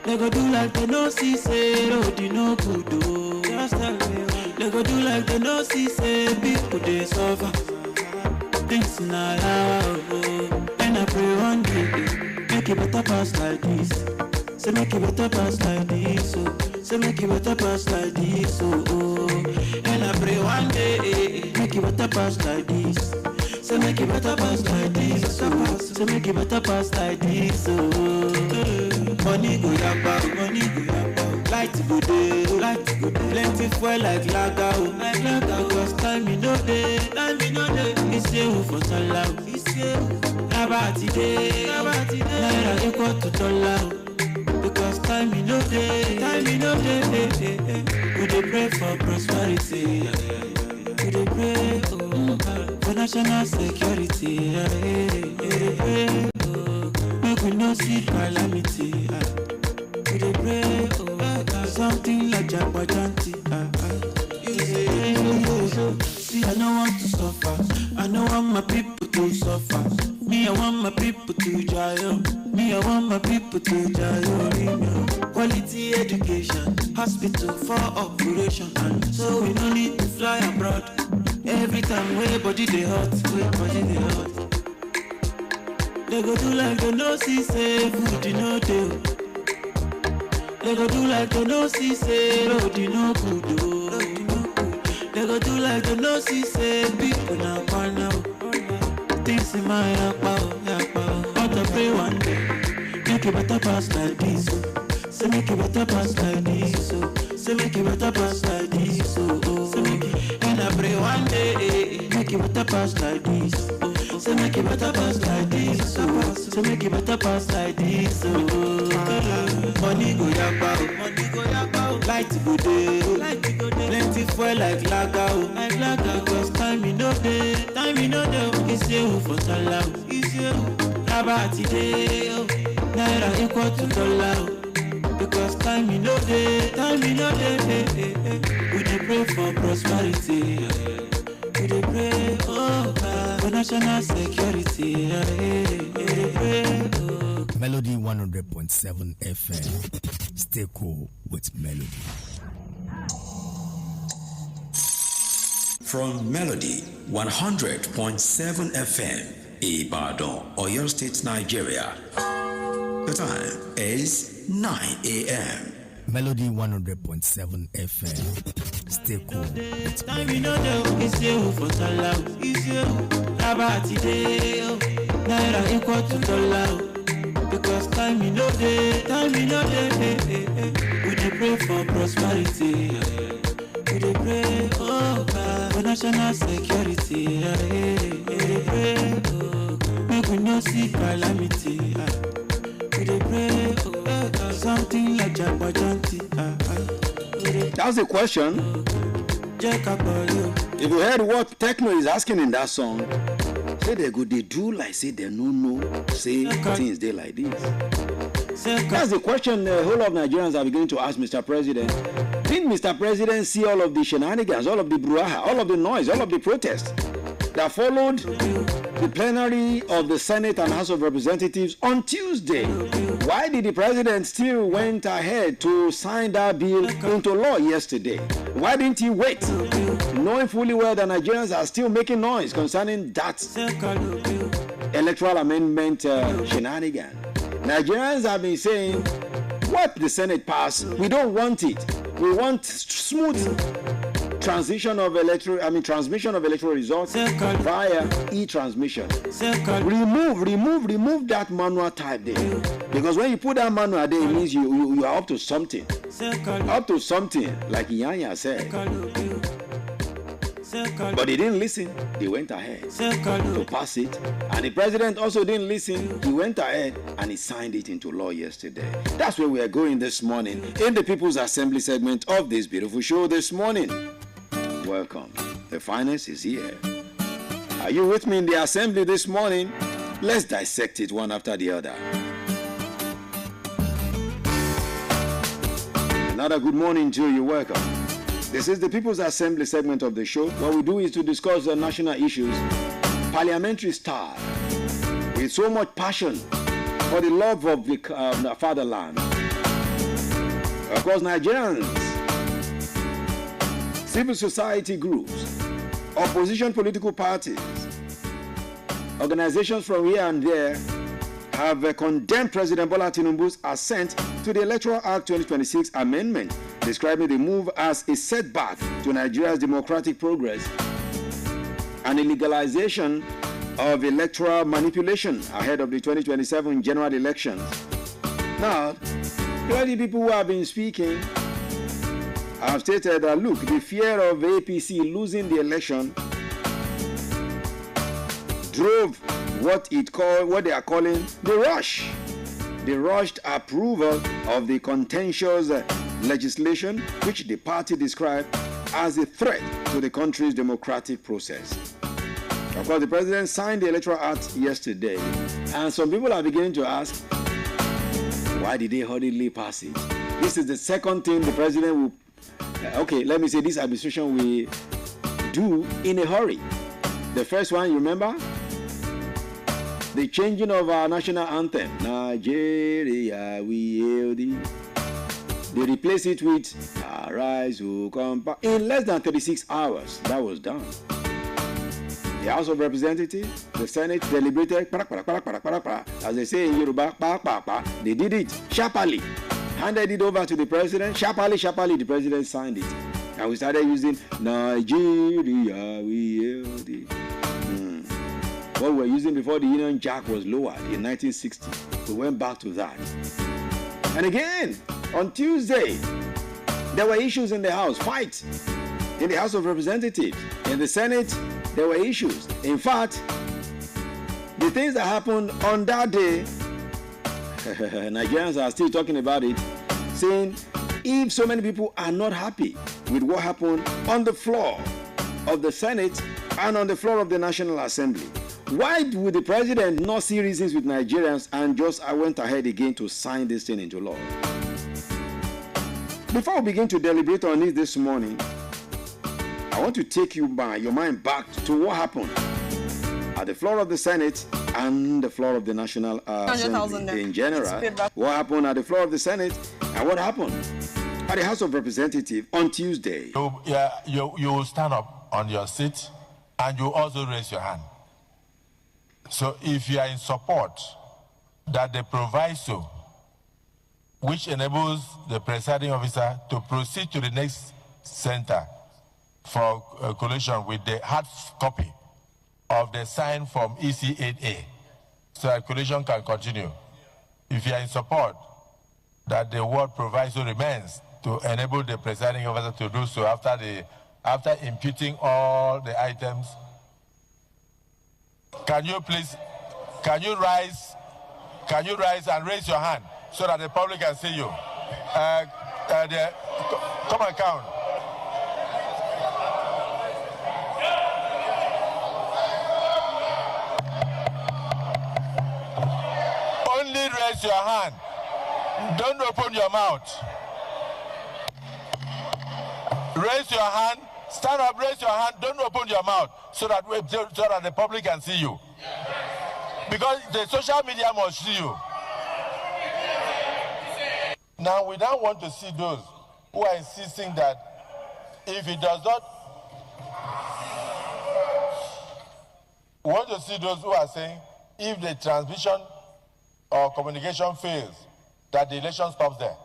They go do like they no see say road you no good do. Just tell me why. They go do like they no see say people they suffer. Things not how. And I pray one day make it better pass like this. Say make it better pass like this. Oh. Say make it better pass like this. Oh. And I pray one day make it better pass like this. Say make it better pass like this. Say make it better pass like this. Oh. Money go yapa, money go yapa. Light go day, light go day. Plenty fuel like lager, like lager. Because time me no day, time me no day. It's you for dollar, it's you. Nabati day, naira equal to dollar. Because time me no day, time me no day. We dey pray for prosperity, we dey pray for national security. We dey pray make we no see calamity. We dey pray something like Jagbajanti. See, I don't want to suffer. I don't want my people to suffer. Me, I want my people to jail. Me, I want my people to jail. Quality education, hospital for operation. So we no need to fly abroad. Every time we body they hot, we body they hot. They go do like they no see say food you no do. They go do like they no see say road you no good do. They go do like they no see say people na corner. Things in my yapa. But I pray one day make it better pass like this. Say make it better pass like this. Say make it better pass like this. Say make it, and I pray one day make it better pass like this. Say make it better pass like this. Say make it better pass like this. Money go yapa, money go yapa. Light go day, plenty fuel like lager, like lager. Because time me no day, time me no day. It's you for dollar, it's you. Nabati day, naira equal to dollar. Because time me no day, time me no day. We dey pray for prosperity. We dey pray, oh God, for national security. We dey pray, oh God. Melody 100.7 FM. Stay cool with Melody. From Melody 100.7 FM, Ibadan, Oyo State, Nigeria. The time is 9 a.m. Melody 100.7 FM. Stay cool with Time you know it's you for Salah. It's you. About today, Naira equal to dollar. Because time you know day. We dey pray for prosperity. We dey pray, oh God, for national security. We dey pray, oh God, make we no see calamity. We dey pray, oh God, something like Jabba-Janti. That's the question. If you heard what Techno is asking in that song, say they go, they do like say they no know, say things they like this. That's the question the whole of Nigerians are beginning to ask Mr. President. Didn't Mr. President see all of the shenanigans, all of the brouhaha, all of the noise, all of the protests that followed the plenary of the Senate and House of Representatives on Tuesday? Why did the president still went ahead to sign that bill into law yesterday? Why didn't he wait, knowing fully well that Nigerians are still making noise concerning that electoral amendment shenanigan? Nigerians have been saying, what the Senate passed, we don't want it. We want smooth transmission of transmission of electoral results via e-transmission. Remove that manual type there. Because when you put that manual there, it means you are up to something. Up to something, like Yanya said. But they didn't listen. They went ahead to pass it. And the president also didn't listen. He went ahead and he signed it into law yesterday. That's where we are going this morning in the People's Assembly segment of this beautiful show this morning. Welcome. The finance is here. Are you with me in the assembly this morning? Let's dissect it one after the other. Another good morning to you. Welcome. This is the People's Assembly segment of the show. What we do is to discuss the national issues, parliamentary style, with so much passion for the love of the fatherland. Of course, Nigerians, civil society groups, opposition political parties, organizations from here and there have condemned President Bola Tinubu's assent to the Electoral Act 2026 amendment, describing the move as a setback to Nigeria's democratic progress and a legalization of electoral manipulation ahead of the 2027 general elections. Now, plenty people who have been speaking have stated that, look, the fear of APC losing the election drove what they are calling the rushed approval of the contentious legislation, which the party described as a threat to the country's democratic process. Of course, the president signed the Electoral Act yesterday, and some people are beginning to ask, why did they hurriedly pass it? This is the second thing the president will, this administration will do in a hurry. The first one, you remember? The changing of our national anthem, Nigeria, we hail thee. They replace it with Arise, O come. In less than 36 hours, that was done. The House of Representatives, the Senate deliberated, as they say in Yoruba, they did it sharply, handed it over to the president, sharply, the president signed it. And we started using Nigeria, we hail thee. What we were using before the Union Jack was lowered in 1960. We went back to that. And again, on Tuesday, there were issues in the House, fights in the House of Representatives. In the Senate, there were issues. In fact, the things that happened on that day, Nigerians are still talking about it, saying if so many people are not happy with what happened on the floor of the Senate and on the floor of the National Assembly, why would the president not see reasons with Nigerians and just went ahead again to sign this thing into law? Before we begin to deliberate on it this morning, I want to take your mind back to what happened at the floor of the Senate and the floor of the National Assembly in general. What happened at the floor of the Senate and what happened at the House of Representatives on Tuesday. You will stand up on your seat and you also raise your hand. So if you are in support that the proviso which enables the presiding officer to proceed to the next center for collation with the hard copy of the sign from EC8A so that collation can continue. If you are in support that the word proviso remains to enable the presiding officer to do so after imputing all the items, can you rise and raise your hand so that the public can see you? Come and count. Only raise your hand. Don't open your mouth. Raise your hand. Stand up, raise your hand. Don't open your mouth so that the public can see you. Because the social media must see you. Now, we don't want to see those who are insisting that if it does not, we want to see those who are saying if the transmission or communication fails, that the election stops there.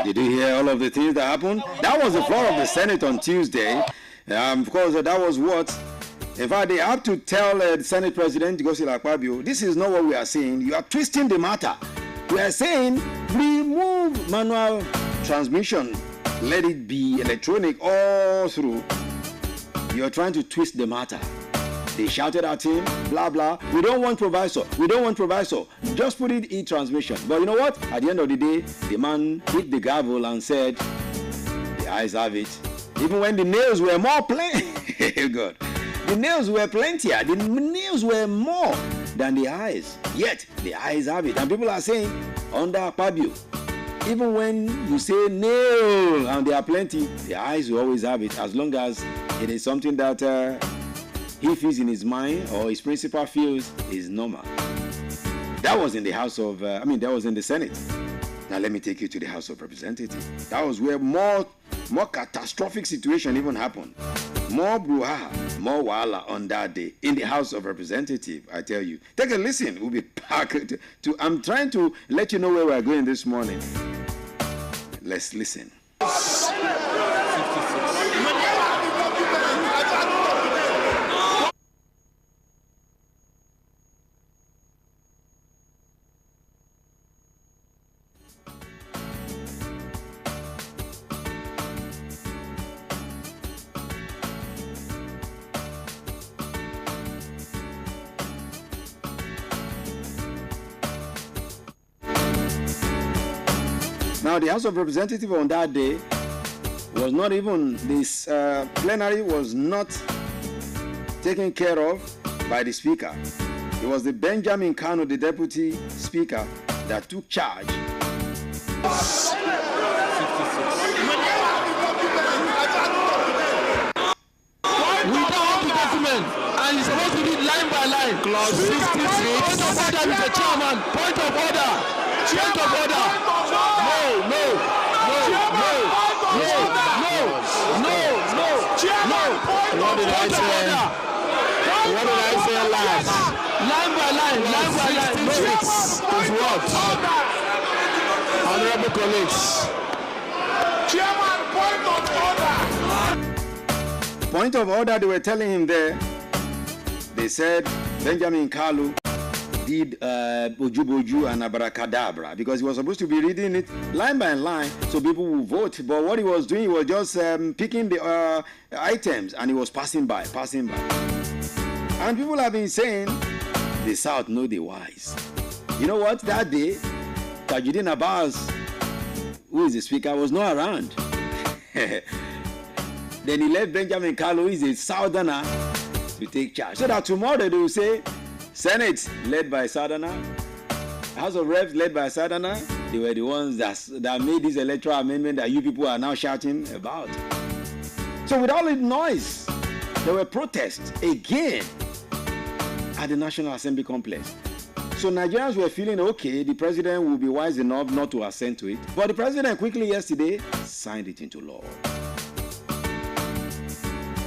Did you hear all of the things that happened? That was the floor of the Senate on Tuesday. Of course, that was what. In fact, they have to tell the Senate President Godswill Akpabio, this is not what we are saying. You are twisting the matter. We are saying remove manual transmission. Let it be electronic all through. You are trying to twist the matter. They shouted at him, blah, blah. We don't want proviso. We don't want proviso. Just put it in transmission. But you know what? At the end of the day, the man hit the gavel and said, the eyes have it. Even when the nails were more plenty. God. The nails were plenty. The nails were more than the eyes. Yet, the eyes have it. And people are saying, under Akpabio, even when you say nail and they are plenty, the eyes will always have it. As long as it is something that he feels in his mind or his principal feels is normal. That was in the House of, that was in the Senate. Now let me take you to the House of Representatives. That was where more catastrophic situation even happened. More brouhaha, more wahala on that day in the House of Representatives, I tell you. Take a listen. We'll be back to I'm trying to let you know where we're going this morning. Let's listen. Now, the House of Representatives on that day was not even, this plenary was not taken care of by the Speaker. It was the Benjamin Kanu, the Deputy Speaker, that took charge. And it's supposed to be line by line. Clause 66. Point of order, Mr. Chairman. Point of order. Point of order. No. What did I say? What did I say last? Line by line. No, it's what? Honorable colleagues. Chairman, Point of order, they were telling him there. They said Benjamin Kalu did Boju and Abracadabra because he was supposed to be reading it line by line so people would vote. But what he was doing, he was just picking the items and he was passing by. And people have been saying, the South know the wise. You know what? That day, Tajuddin Abbas, who who is the speaker, was not around. Then he left Benjamin Kalu, who is a southerner, to take charge. So that tomorrow they will say, Senate led by southerner, House of Reps led by southerner. They were the ones that made this electoral amendment that you people are now shouting about. So with all the noise, there were protests again at the National Assembly complex. So Nigerians were feeling, okay, the president will be wise enough not to assent to it. But the president quickly yesterday signed it into law.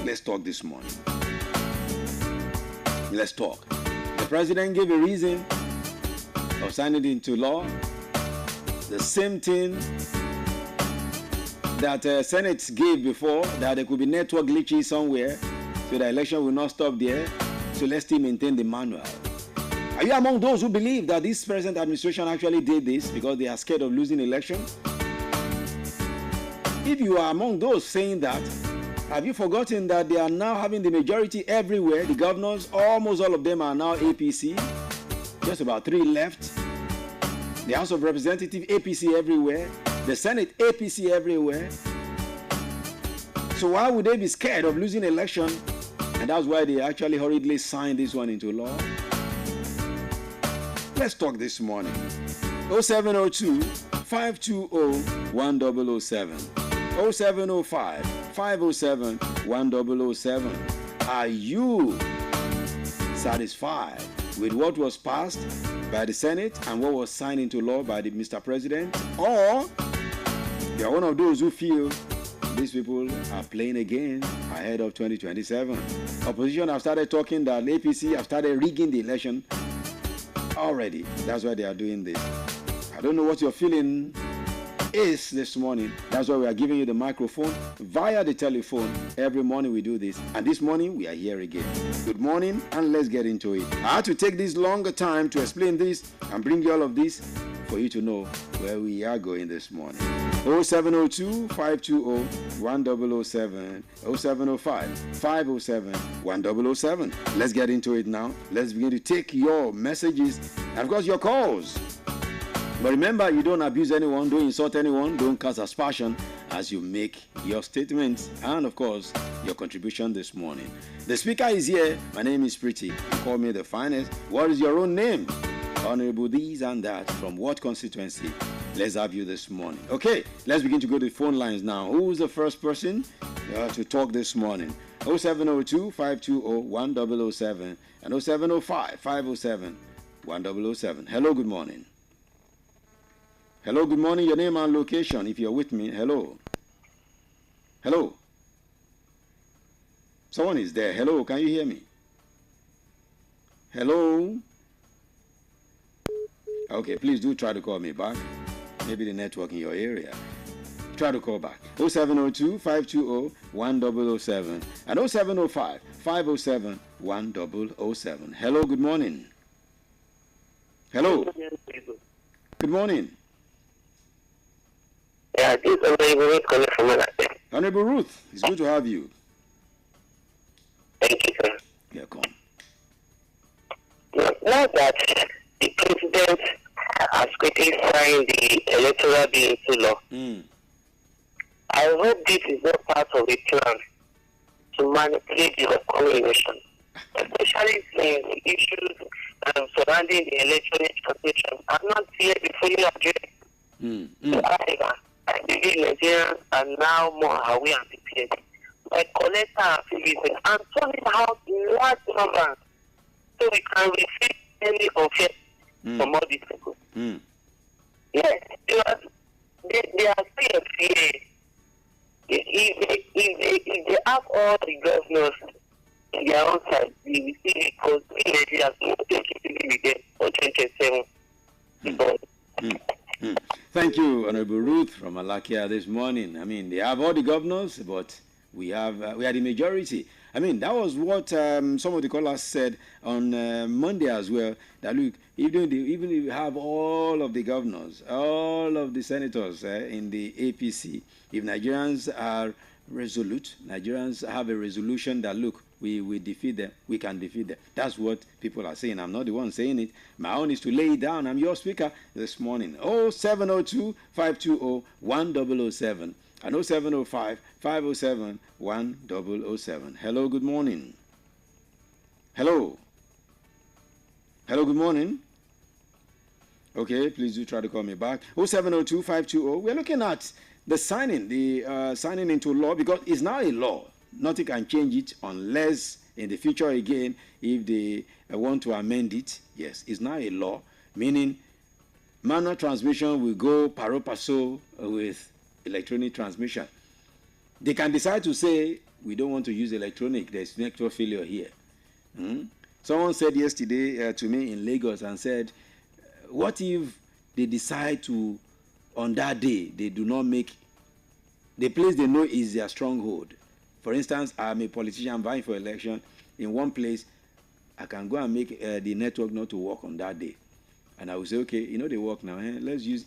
Let's talk this morning. Let's talk. The president gave a reason of signing it into law. The same thing that Senate gave before, that there could be network glitches somewhere, so the election will not stop there. So let's still maintain the manual. Are you among those who believe that this present administration actually did this because they are scared of losing election? If you are among those saying that, have you forgotten that they are now having the majority everywhere? The governors, almost all of them are now APC. Just about 3 left. The House of Representatives, APC everywhere. The Senate, APC everywhere. So why would they be scared of losing election? And that's why they actually hurriedly signed this one into law. Let's talk this morning. 0702 520 1007. 0705 507 1007. Are you satisfied with what was passed by the Senate and what was signed into law by the Mr. President? Or you are one of those who feel these people are playing again ahead of 2027? Opposition have started talking that APC have started rigging the election already. That's why they are doing this. I don't know what your feeling is this morning. That's why we are giving you the microphone via the telephone. Every morning we do this, and this morning we are here again. Good morning, and let's get into it. I had to take this longer time to explain this and bring you all of this for you to know where we are going this morning. 0702 520 1007. 0705 507 1007. Let's get into it now. Let's begin to take your messages and, of course, your calls. But remember, you don't abuse anyone, don't insult anyone, don't cast aspersion as you make your statements and, of course, your contribution this morning. The speaker is here. My name is Pretty. You call me the finest. What is your own name? Honorable these and that. From what constituency? Let's have you this morning. Okay, let's begin to go to the phone lines now. Who is the first person to talk this morning? 0702 520 1007 and 0705 507 1007. Hello, good morning. Hello, good morning. Your name and location, if you're with me. Hello. Hello. Someone is there. Hello, can you hear me? Hello. Okay, please do try to call me back. Maybe the network in your area. Try to call back. 0702 520 1007 and 0705 507 1007. Hello, good morning. Hello. Good morning. Yeah, this is Honorable Ruth calling from Malachi. Honorable Ruth, it's good to have you. Thank you, sir. Yeah, come. Now that the president has quickly signed the electoral bill into law, I hope this is not part of a plan to manipulate the upcoming election, especially since the issues surrounding the electronic transition are not yet fully addressed. However, I believe Nigerians are now more aware and prepared by collecting our citizens and turning out in large numbers so we can receive any offense from all these people. Yes, they are still fear. If they have all the governors in their own side, we will see it because we Nigerians will take it with them for 2027. Thank you, Honorable Ruth from Alakia this morning. I mean, they have all the governors, but we are the majority. I mean, that was what some of the callers said on Monday as well. That look, even if you have all of the governors, all of the senators in the APC, if Nigerians are resolute, Nigerians have a resolution that look, we defeat them, we can defeat them. That's what people are saying. I'm not the one saying it. My own is to lay it down. I'm your speaker this morning. 0702-520-1007 and 0705-507-1007. Hello, good morning. Hello. Hello, good morning. Okay, please do try to call me back. 0702-520. We're looking at the signing into law, because it's now a law. Nothing can change it unless in the future again, if they want to amend it. Yes, it's now a law, meaning manual transmission will go paro passu with electronic transmission. They can decide to say, we don't want to use electronic, there's network failure here. Someone said yesterday to me in Lagos and said, what if they decide to, on that day, they do not make the place they know is their stronghold? For instance, I'm a politician vying for election. In one place, I can go and make the network not to work on that day. And I will say, okay, they work now. Let's use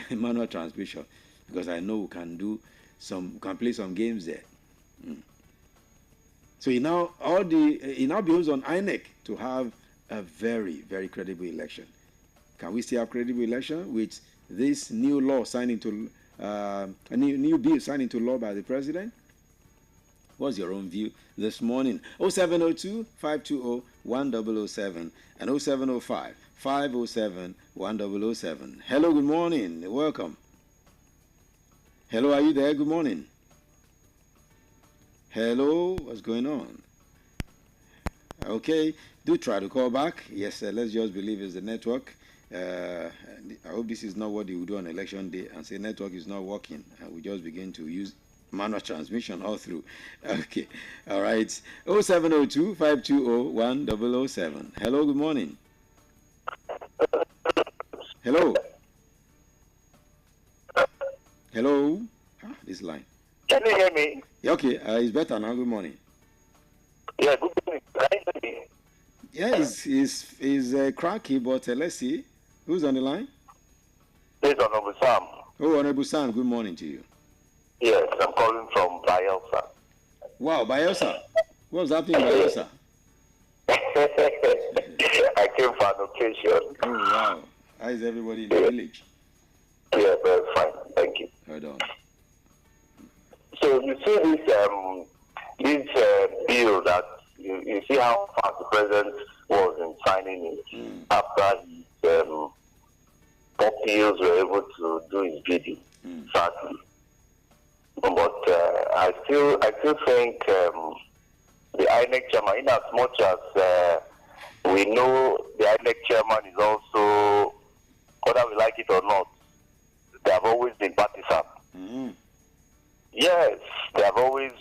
manual transmission, because I know we can play some games there. So it now behoves on INEC to have a very, very credible election. Can we still have credible election with this new law signed into a new bill signed into law by the president? What's your own view this morning? 0702-520-1007 and 0705-507-1007. Hello, good morning. Welcome. Hello, are you there? Good morning. Hello, what's going on? Okay, do try to call back. Yes, let's just believe it's the network. I hope this is not what they will do on election day and say network is not working. We just begin to use manual transmission all through. Okay, all right. 0702-520-1007. Hello, good morning. Hello. Hello. This line. Can you hear me? Yeah, okay, it's better now. Good morning. Yeah, good morning. Can you hear me? Yeah, it's cracky, but let's see. Who's on the line? This is Honorable Sam. Oh, Honorable Sam, good morning to you. Yes, I'm calling from Bayelsa. Wow, Bayelsa. What's happening in Bayelsa? I came for an occasion. Oh, wow. How is everybody in the village? Yeah, very fine. Thank you. Hold on. So you see this bill that you see how fast the president was in signing it after his pupils were able to do his bidding, sadly. But I still think the INEC chairman, in as much as we know the INEC chairman is also, whether we like it or not, they have always been partisan. Yes, they have always,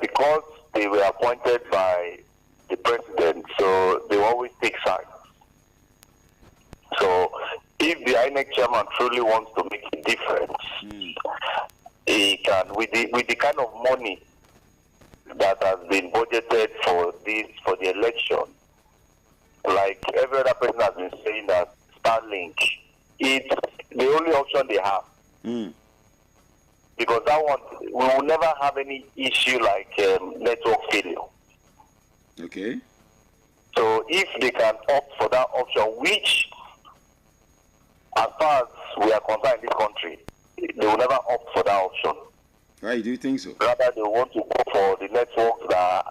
because they were appointed by the president, so they always take sides. So if the INEC chairman truly wants to make a difference, he can, with the kind of money that has been budgeted for the election, like every other person has been saying that Starlink, it's the only option they have. Because that one, we will never have any issue like network failure. Okay. So if they can opt for that option, which, as far as we are concerned in this country, they will never opt for that option. Why do you think so? Rather, they want to go for the networks that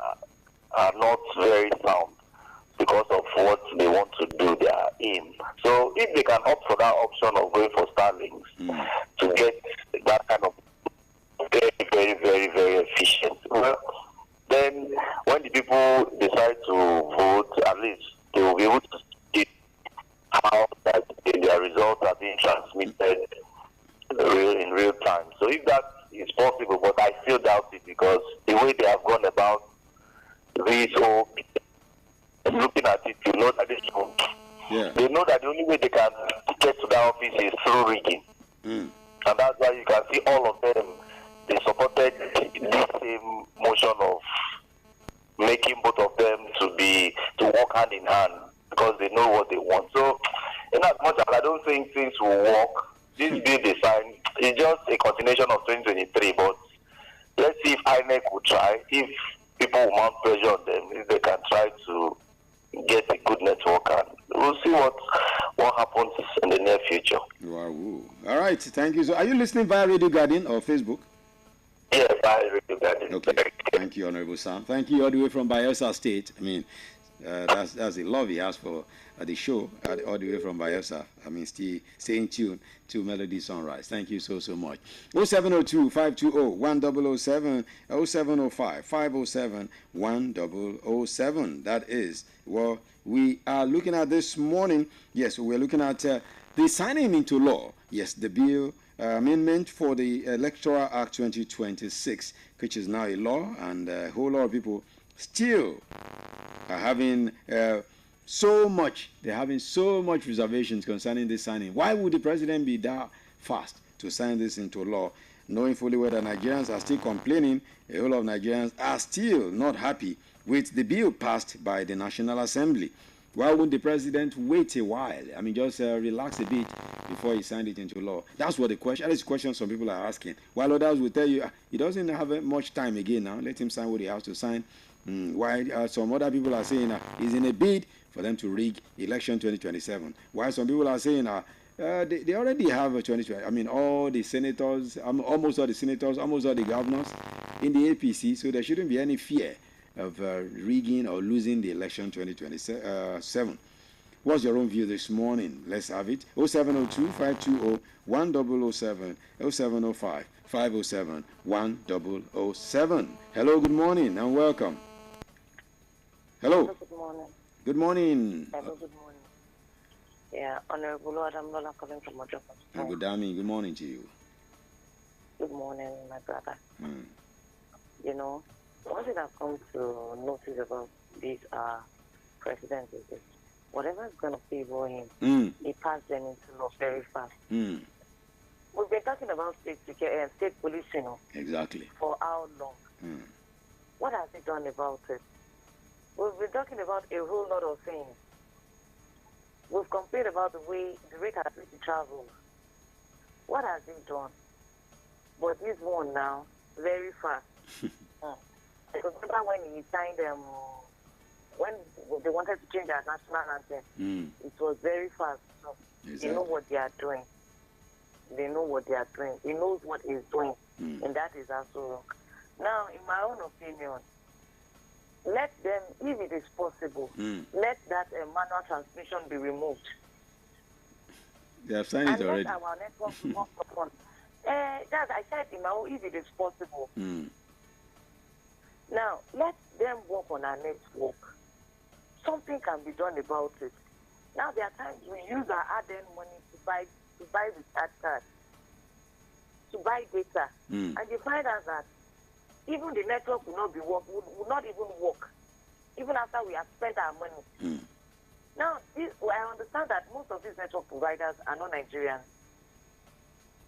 are not very sound because of what they want to do, their aim. So if they can opt for that option of going for Starlinks to get that kind of very, very, very, very efficient, well, then when the people decide to vote, at least they will be able to see how that their results are being transmitted in real time. So if that is possible, but I still doubt it, because the way they have gone about this whole, looking at it, you know that they know that the only way they can get to that office is through rigging. And that's why you can see all of them, they supported this same motion of making both of them to work hand in hand, because they know what they want. So in as much as I don't think things will work, this bill design is just a continuation of 2023, but let's see if INEC will try. If people will mount pressure on them if they can try to get a good network, and we'll see what happens in the near future. Wow. All right, thank you. So, are you listening via Radio Garden or Facebook? Yes, via Radio Garden. Okay, thank you, Honorable Sam. Thank you all the way from Bayelsa State. I mean, that's a love he has for the show, all the way from Bayelsa. I mean, staying tuned to Melody Sunrise. Thank you so much. 0702-520-1007, 0705-507-1007. That is what we are looking at this morning. Yes, we're looking at the signing into law. Yes, the bill amendment for the Electoral Act 2026, which is now a law, and a whole lot of people still are having so much reservations concerning this signing. Why would the president be that fast to sign this into law, knowing fully well that Nigerians are still complaining? A whole lot of Nigerians are still not happy with the bill passed by the National Assembly. Why wouldn't the president wait a while? I mean, just relax a bit before he signed it into law. That's what the question. That is the question some people are asking. While others will tell you he doesn't have much time again now. Let him sign what he has to sign. While some other people are saying he's in a bid for them to rig election 2027. While some people are saying they already have a 2020. I mean, all the senators, almost all the senators, almost all the governors in the APC. So there shouldn't be any fear of rigging or losing the election 2027. What's your own view this morning? Let's have it. 0702-520-1007, 0705-507-1007. Hello, good morning, and welcome. Hello. Good morning. Good morning. Hello, good morning. Yeah, Honorable Lord, I'm Lola calling from Ojo. Good morning to you. Good morning, my brother. You know, one thing I've come to notice about this president is this. Whatever is going to favor him, he passed them into law very fast. We've been talking about state police, exactly. For how long? What has he done about it? We've been talking about a whole lot of things. We've complained about the rate at which he travels. What has he done? But this one now, very fast. Because remember when he signed when they wanted to change our national anthem, it was very fast. So They know what they are doing. They know what they are doing. He knows what he's doing, and that is also wrong. Now, in my own opinion, let them, if it is possible, let that manual transmission be removed. They have signed it already. Let our network work upon. That I said in my own, if it is possible. Now, let them work on our network. Something can be done about it. Now, there are times we use our hard-earned money to buy recharge cards, to buy data, and you find out that even the network will not even work, even after we have spent our money. Now, I understand that most of these network providers are not Nigerians.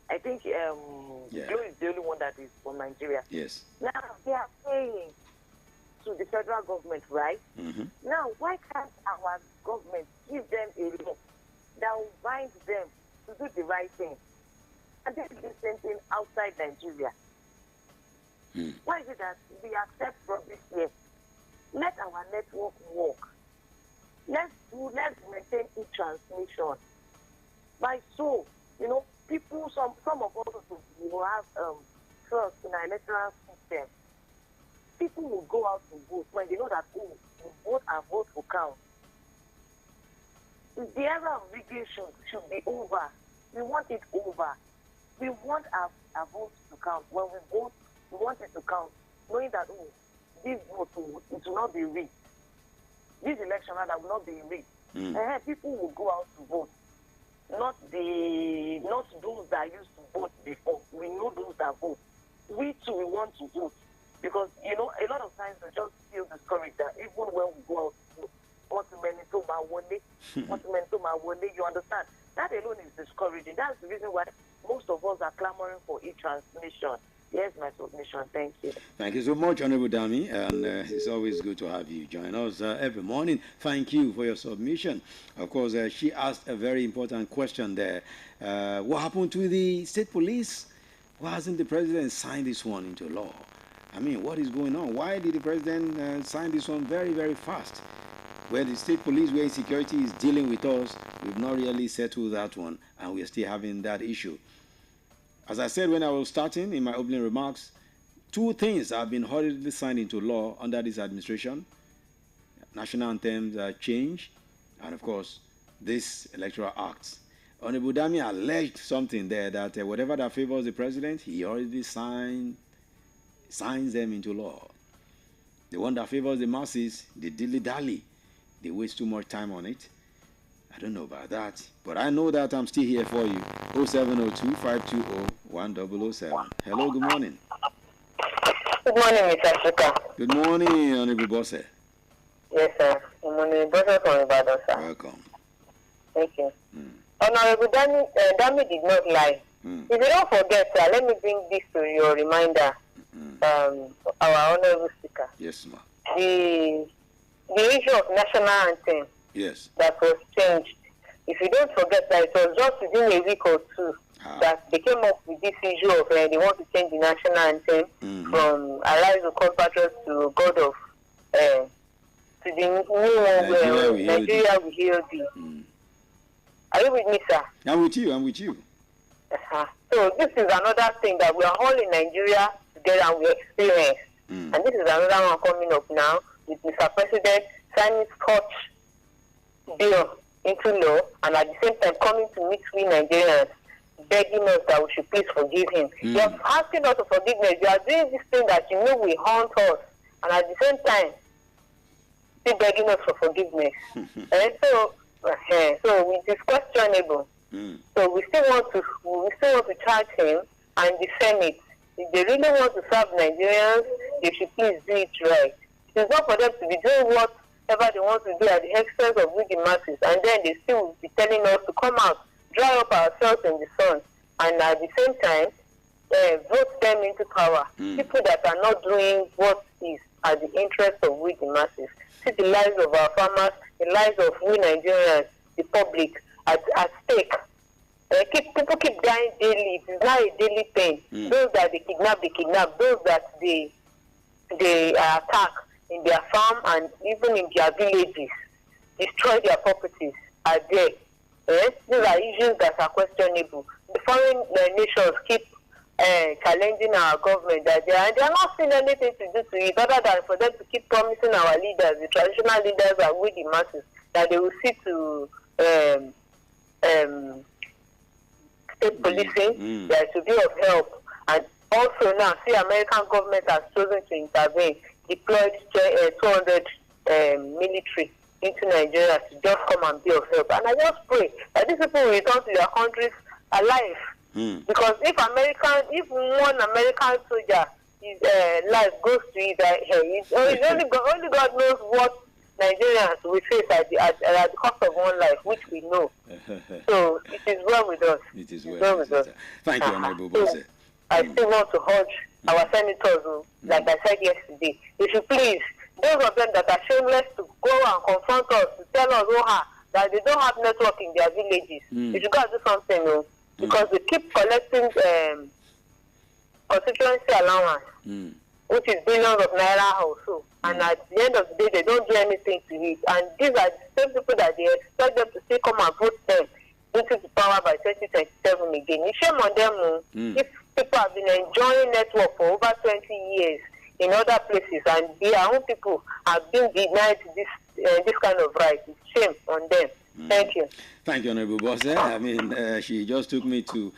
I think Glo is the only one that is from Nigeria. Yes. Now, they are paying to the federal government, right? Now, why can't our government give them a law that will bind them to do the right thing? And they do the same thing outside Nigeria. Why is it that we accept rubbish here? Let our network work. Let's maintain e-transmission. By so, people, some of us will have trust in our electoral system. People will go out to vote when they know that vote and vote will count. The era of rigging should be over. We want it over. We want our votes to count. When we vote, we want it to count, knowing that this vote it will not be rigged. This election rather will not be rigged. People will go out to vote. Not those that used to vote before. We know those that vote. We too, we want to vote. Because, a lot of times we just feel discouraged that even when we go out to vote, you understand? That alone is discouraging. That's the reason why most of us are clamoring for e-transmission. Yes, my submission. Thank you. Thank you so much, Honorable Dami. And it's always good to have you join us every morning. Thank you for your submission. Of course, she asked a very important question there. What happened to the state police? Why hasn't the president signed this one into law? I mean, what is going on? Why did the president sign this one very, very fast? Where the state police, where security is dealing with us, we've not really settled that one, and we're still having that issue. As I said when I was starting in my opening remarks, 2 things have been hurriedly signed into law under this administration. National anthems change, and of course, this electoral acts. Honorable Dami alleged something there that whatever that favors the president, he already signs them into law. The one that favors the masses, they dilly-dally. They waste too much time on it. I don't know about that, but I know that I'm still here for you. 0702-520-1007. Hello, good morning. Good morning, Mr. Africa. Good morning, Honorable Bosse. Yes, sir. Good morning, Bosse from Ibadan, sir. Welcome. Thank you. Honorable Dami did not lie. If you don't forget, sir, let me bring this to your reminder. Our Honorable Speaker. Yes, ma'am. The issue of national anthem. Yes. That was changed. If you don't forget that it was just within a week or two that they came up with this issue of they want to change the national anthem from Arise to Call Patriots to God of to the new one Nigeria will heal thee. Are you with me, sir? I'm with you. So this is another thing that we are all in Nigeria together and we experience. And this is another one coming up now with Mr. President signing such bill into law and at the same time coming to meet we Nigerians, begging us that we should please forgive him. You are asking us for forgiveness. You are doing this thing that you know will haunt us, and at the same time, still begging us for forgiveness. And so it is questionable. So we still want to charge him and defend it. If they really want to serve Nigerians, they should please do it right. It is not for them to be doing whatever they want to do at the expense of we the masses, and then they still will be telling us to come out, dry up ourselves in the sun, and at the same time vote them into power. People that are not doing what is at the interest of we the masses. See the lives of our farmers, the lives of we Nigerians, the public at stake. People keep dying daily. It is not a daily thing. Those that they kidnap. Those that they attack in their farm and even in their villages, destroy their properties are there. These are issues that are questionable. The foreign nations keep challenging our government that they are not seeing anything to do to it other than for them to keep promising our leaders, the traditional leaders and we the masses, that they will see to state policing, there should be of help. And also now, see, American government has chosen to intervene, deployed 200 military into Nigeria to just come and be of help. And I just pray that these people will return to their countries alive. Because if one American soldier his life goes to it, only God knows what Nigerians will face at the cost of one life, which we know. So it is well with us. It is well with us. Thank you, Honorable Bosse. I still want to urge our senators, like I said yesterday, they should please, those of them that are shameless to go and confront us, to tell us that they don't have network in their villages. They should go and do something, because they keep collecting constituency allowance, which is billions of naira also. And at the end of the day, they don't do anything to it. And these are the same people that they expect them to still come and vote them into the power by 2027 again. It's shame on them if people have been enjoying network for over 20 years in other places and their own people have been denied this kind of right. It's shame on them. Thank you. Thank you, Honorable Bosse. I mean, she just took me to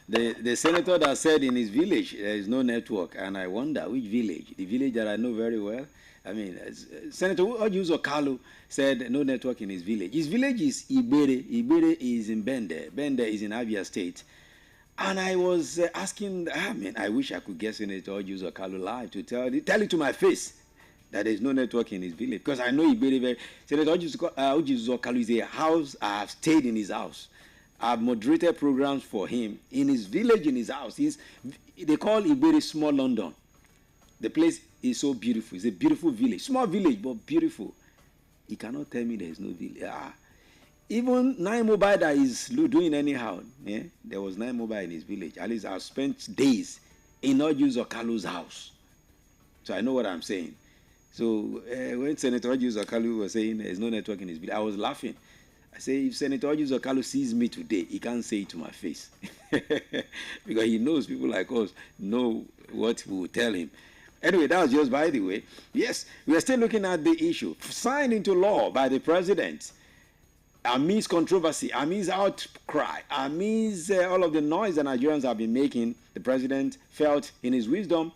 the senator that said in his village there is no network, and I wonder which village. The village that I know very well. I mean, Senator Ojuzo Kalu said no network in his village. His village is Ibere. Ibere is in Bende. Bende is in Abia State. And I was asking, I wish I could get Senator Ojuzo Kalu live to tell it to my face that there is no network in his village, because I know Ibere very. Senator Ojuzo Kalu is a house. I have stayed in his house. I've moderated programs for him in his village, in his house. They call Ibere Small London. The place is so beautiful. It's a beautiful village. Small village, but beautiful. He cannot tell me there is no village. Even Nine Mobile that is doing anyhow. There was Nine Mobile in his village. At least I've spent days in Ojuzo Kalu's house. So I know what I'm saying. So when Senator Orji Uzor was saying there's no network in his building, I was laughing. I say, if Senator Orji Uzor sees me today, he can't say it to my face. Because he knows people like us know what we will tell him. Anyway, that was just by the way. Yes, we are still looking at the issue. Signed into law by the president, amidst controversy, amidst outcry, amidst all of the noise that Nigerians have been making, the president felt in his wisdom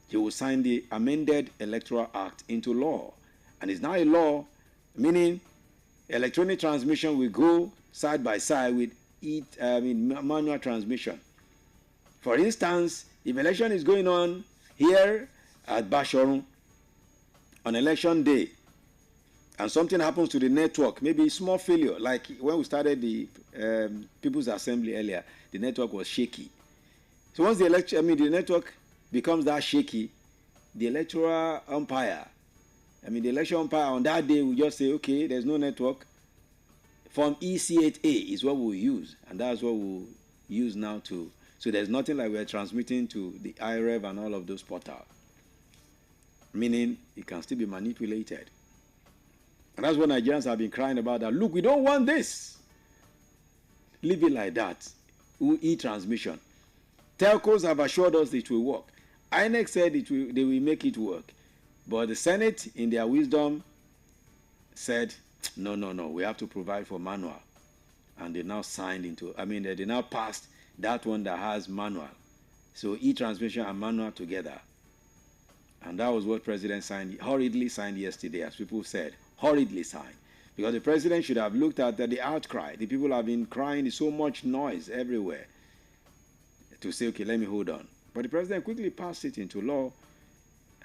he will sign the amended Electoral Act into law. And it's now a law, meaning electronic transmission will go side by side with manual transmission. For instance, if election is going on here at Bashorun on election day, and something happens to the network, maybe small failure, like when we started the People's Assembly earlier, the network was shaky. So once the network becomes that shaky, the electoral umpire, the election umpire on that day will just say, okay, there's no network. Form EC8A is what we'll use, and that's what we'll use now too. So there's nothing like we're transmitting to the IREV and all of those portals, meaning it can still be manipulated. And that's what Nigerians have been crying about, that look, we don't want this. Leave it like that. E-transmission. Telcos have assured us it will work. INEC said they will make it work. But the Senate, in their wisdom, said, no, we have to provide for manual. And they now signed into, they now passed that one that has manual. So e-transmission and manual together. And that was what President hurriedly signed yesterday, as people said. Hurriedly signed. Because the president should have looked at the outcry. The people have been crying, there's so much noise everywhere, to say, okay, let me hold on. But the president quickly passed it into law.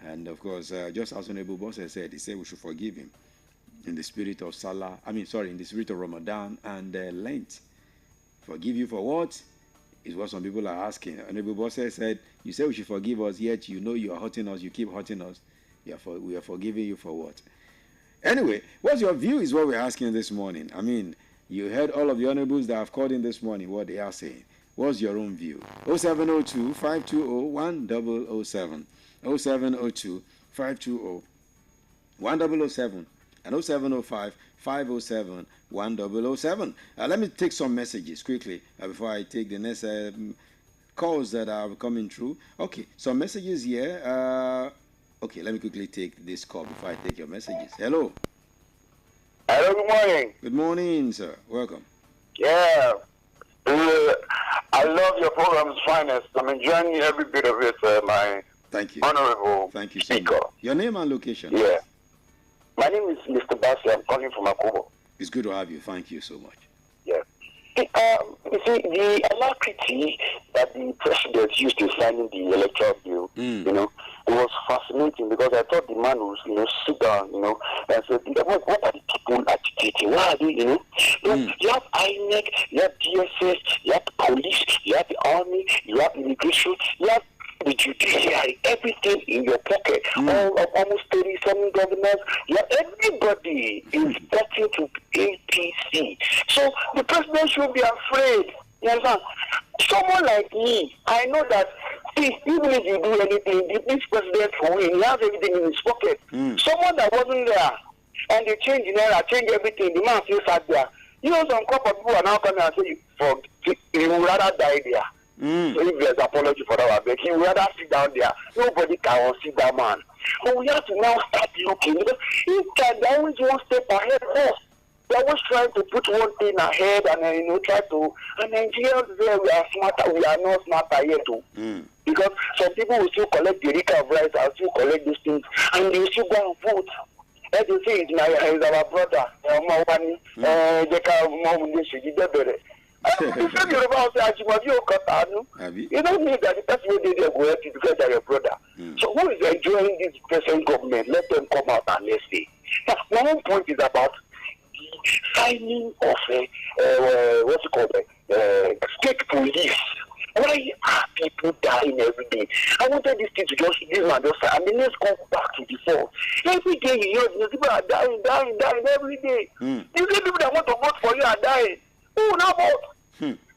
And of course, just as Honorable Bosse said, he said we should forgive him in the spirit of in the spirit of Ramadan and Lent. Forgive you for what? Is what some people are asking. Honorable Bosse said, you say we should forgive us, yet you know you are hurting us, you keep hurting us. We are forgiving you for what? Anyway, what's your view is what we're asking this morning. You heard all of the honorables that have called in this morning, what they are saying. What's your own view? 0702-520-1007. 0702-520-1007. And 0705-507-1007. Let me take some messages quickly before I take the next calls that are coming through. Okay, some messages here. Okay, let me quickly take this call before I take your messages. Hello. Hello, good morning. Good morning, sir. Welcome. Yeah. I love your program's finest. I'm enjoying every bit of it, my Thank you. Honorable Thank you, Speaker. So your name and location? Yeah. My name is Mr. Bassi. I'm calling from Akubo. It's good to have you. Thank you so much. Yeah. You see, the alacrity that the president used in signing the electoral bill, it was fascinating because I thought the man would, sit down, and say, what are the people agitating? Why are they, You have INEC, you have DSS, you have the police, you have the army, you have immigration, you have the judiciary, everything in your pocket. Almost 37 governors, everybody is getting to APC. So the president should be afraid. You understand? Someone like me, I know that even if you do anything, this president will win. He has everything in his pocket. Someone that wasn't there, and they change change everything, the man still sat there. Some couple of people are now coming and say, he would rather die there. So if there's apology for that, but he would rather sit down there. Nobody can see that man. But we have to now start looking. Because they always one step ahead of us. They're always trying to put one thing ahead and try to. And Nigerians there, we are smarter. We are not smarter yet too. Because some people will still collect the recap of rights and still collect these things, and they will still go and vote. As you say, it's our brother. You don't need that the person who did it will help you because they're your brother. So who is enjoying this present government? Let them come out and let's see. Now, my own point is about the signing of state police. Why are people dying every day? I wanted this thing to just say, and then let's go back to before. Every day you hear people are dying every day. These people that want to vote for you are dying. Who will not vote?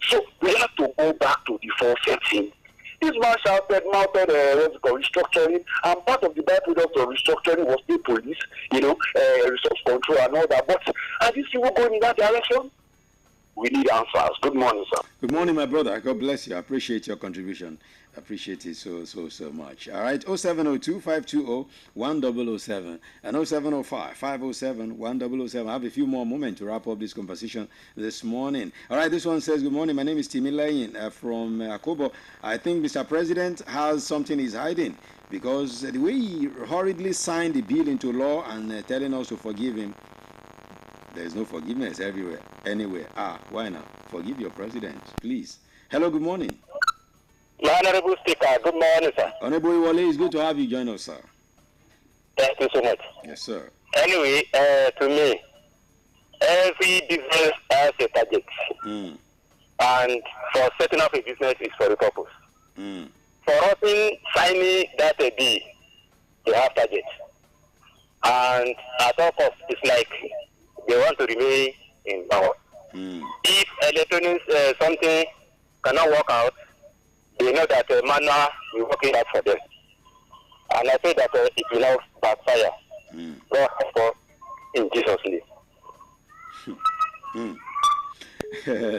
So we have to go back to the default setting. This man shouted, mounted restructuring, and part of the byproduct of restructuring was the police, resource control and all that. But are these people going in that direction? We need answers. Good morning, sir. Good morning, my brother. God bless you. I appreciate your contribution. I appreciate it so much. All right, 0702-520-1007 and 0705-507-1007. I have a few more moments to wrap up this conversation this morning. All right, this one says, good morning. My name is Timilayin from Akobo. I think Mr. President has something he's hiding because the way he hurriedly signed the bill into law and telling us to forgive him, there's no forgiveness everywhere, anywhere. Why not? Forgive your president, please. Hello, good morning. Honorable Speaker, good morning, sir. Honorable Iwale, it's good to have you join us, sir. Thank you so much. Yes, sir. Anyway, to me, every business has a target. And for setting up a business is for the purpose. For us in signing that deal, they have target. And at all costs, it's like they want to remain in power. If electronics something cannot work out, they know that manna will work it out for them. And I say that it will not backfire. Lord, for in Jesus' name.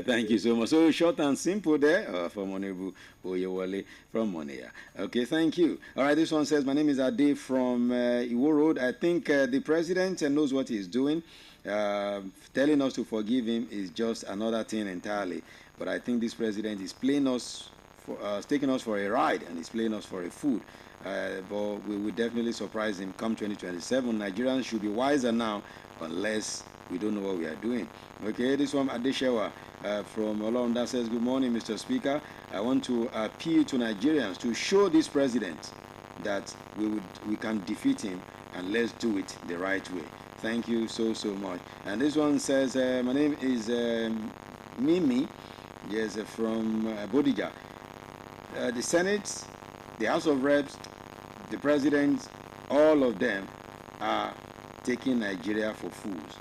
Thank you so much. So short and simple there from Honorable Oyewale from Monia. Okay, thank you. All right, this one says, my name is Ade from Iwo Road. I think the president knows what he's doing. Telling us to forgive him is just another thing entirely. But I think this president is playing us, taking us for a ride, and he's playing us for a fool. But we will definitely surprise him come 2027. Nigerians should be wiser now, unless we don't know what we are doing. Okay, this one Adeshewa from Olonda says, good morning, Mr. Speaker. I want to appeal to Nigerians to show this president that we can defeat him, and let's do it the right way. Thank you so much. And this one says, my name is Mimi, yes, from Bodija. The Senate, the House of Reps, the President, all of them are taking Nigeria for fools.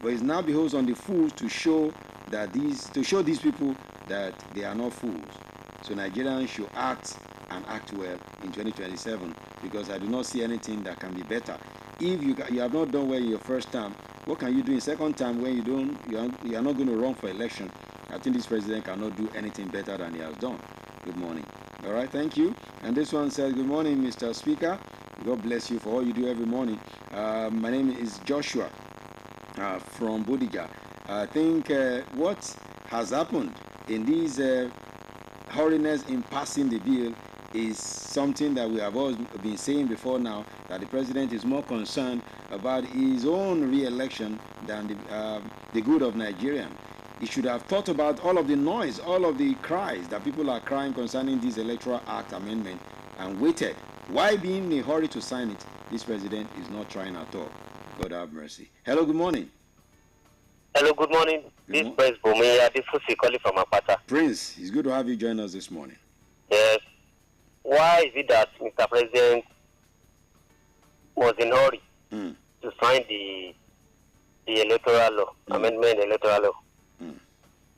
But it now behoves on the fools to show these people that they are not fools. So Nigerians should act and act well in 2027, because I do not see anything that can be better. If you have not done well in your first term, what can you do in second term when you are not going to run for election? I think this president cannot do anything better than he has done. Good morning. All right, thank you. And this one says, good morning, Mr. Speaker. God bless you for all you do every morning. My name is Joshua from Bodija. I think what has happened in these hurriedness in passing the bill is something that we have always been saying before now, that the president is more concerned about his own re-election than the good of Nigerians. He should have thought about all of the noise, all of the cries that people are crying concerning this Electoral Act amendment and waited. Why be in a hurry to sign it? This president is not trying at all. God have mercy. Hello, good morning. Hello, good morning. This is Prince Bomeya, this is calling from Apata. Prince, it's good to have you join us this morning. Yes. Why is it that Mr. President was in a hurry to sign the electoral law, amendment electoral law,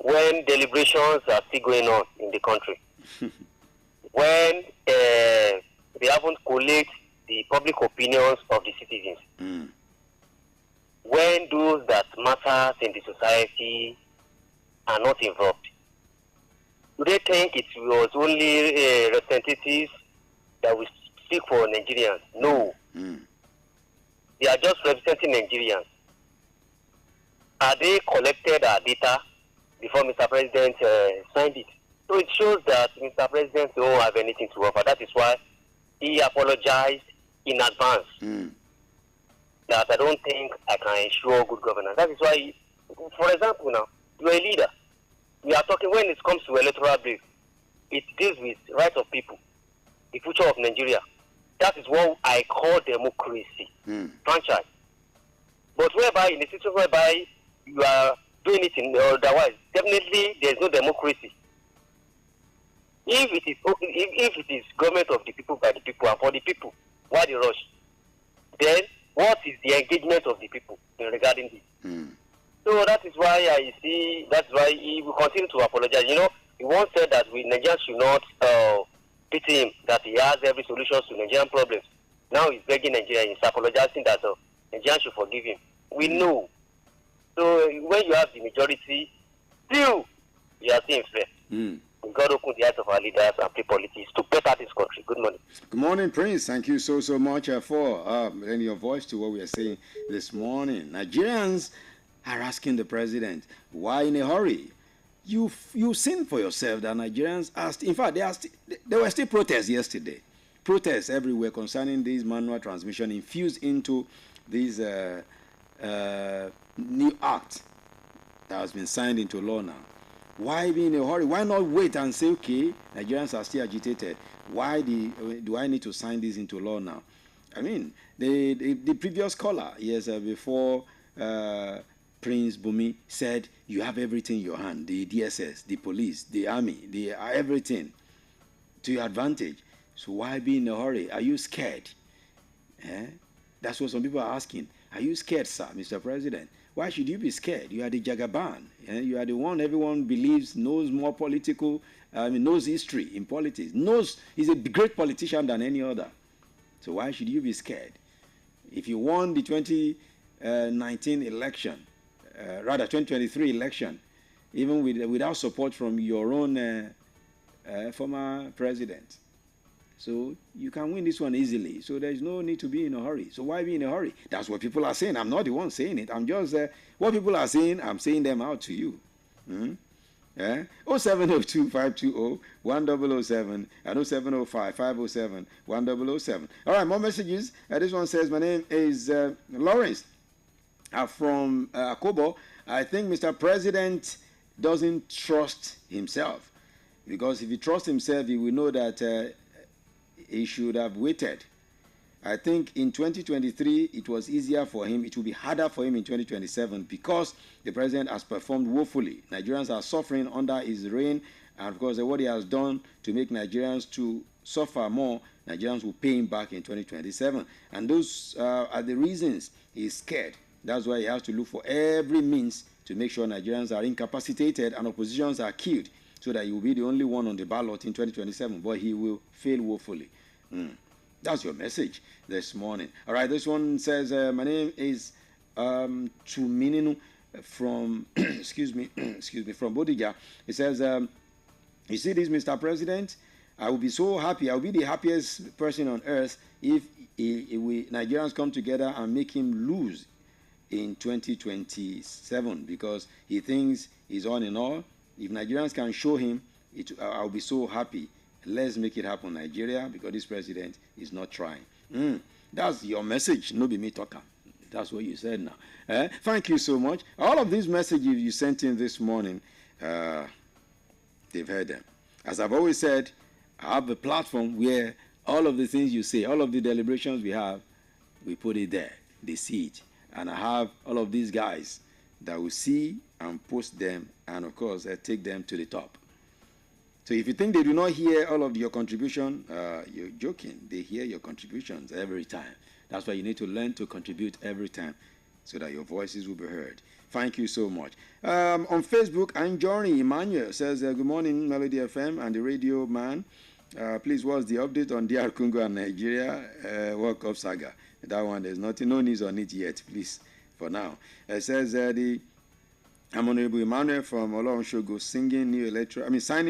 when deliberations are still going on in the country, when they haven't collated the public opinions of the citizens, when those that matter in the society are not involved? Do they think it was only representatives that will speak for Nigerians? No. They are just representing Nigerians. Are they collected our data before Mr. President signed it? So it shows that Mr. President don't have anything to offer. That is why he apologized in advance. That I don't think I can ensure good governance. That is why, for example, now, you're a leader. We are talking, when it comes to electoral bill, it deals with rights of people, the future of Nigeria. That is what I call democracy, franchise. But whereby, in a situation whereby you are doing it in otherwise, definitely there is no democracy. If it is government of the people, by the people, and for the people, why the rush? Then what is the engagement of the people regarding this? So that is why I see, that's why he will continue to apologize. You know, he once said that we Nigerians should not pity him that he has every solution to Nigerian problems. Now he's begging Nigeria, he's apologizing that Nigerians should forgive him. We know. So when you have the majority, still you are still unfair. God open the eyes of our leaders and play politics to better this country. Good morning. Good morning, Prince. Thank you so much for lending your voice to what we are saying this morning. Nigerians are asking the president, why in a hurry? You seen for yourself that Nigerians asked. In fact, there were still protests yesterday. Protests everywhere concerning this manual transmission infused into this new act that has been signed into law now. Why be in a hurry? Why not wait and say, okay, Nigerians are still agitated. Why do I need to sign this into law now? I mean, the previous caller, yes, before Prince Bumi said, you have everything in your hand, the DSS, the police, the army, everything to your advantage. So why be in a hurry? Are you scared? That's what some people are asking. Are you scared, sir, Mr. President? Why should you be scared? You are the Jagaban. You are the one everyone believes knows more knows history in politics. He's a great politician than any other. So why should you be scared? If you won the 2019 election, rather 2023 election, even without support from your own former president, so you can win this one easily. So there's no need to be in a hurry. So why be in a hurry? That's what people are saying. I'm not the one saying it. I'm just, what people are saying, I'm saying them out to you. 0702-520-1007 and 0705-507-1007. All right, more messages. This one says, my name is Lawrence from Akobo. I think Mr. President doesn't trust himself, because if he trusts himself, he will know that he should have waited. I think in 2023, it was easier for him. It will be harder for him in 2027 because the president has performed woefully. Nigerians are suffering under his reign. And of course, what he has done to make Nigerians to suffer more, Nigerians will pay him back in 2027. And those are the reasons he's scared. That's why he has to look for every means to make sure Nigerians are incapacitated and oppositions are killed, so that he will be the only one on the ballot in 2027. But he will fail woefully. That's your message this morning. All right, this one says, my name is Chumininu from, excuse me, from Bodija. It says, you see this, Mr. President? I will be so happy. I will be the happiest person on earth if we Nigerians come together and make him lose in 2027, because he thinks he's on and all. If Nigerians can show him, I'll be so happy. Let's make it happen, Nigeria, because this president is not trying. That's your message, no be me talking. That's what you said now. Thank you so much. All of these messages you sent in this morning, they've heard them. As I've always said, I have a platform where all of the things you say, all of the deliberations we have, we put it there. They see it. And I have all of these guys that will see and post them, and of course, take them to the top. So if you think they do not hear all of your contribution, you're joking. They hear your contributions every time. That's why you need to learn to contribute every time so that your voices will be heard. Thank you so much. On Facebook, Anjoni Emmanuel says, good morning, Melody FM and the radio man. Please, what's the update on DR Congo and Nigeria World Cup saga? That one, there's nothing, no news on it yet, please, for now. It says, I'm Honorable Emmanuel from Olorun-Shogo signing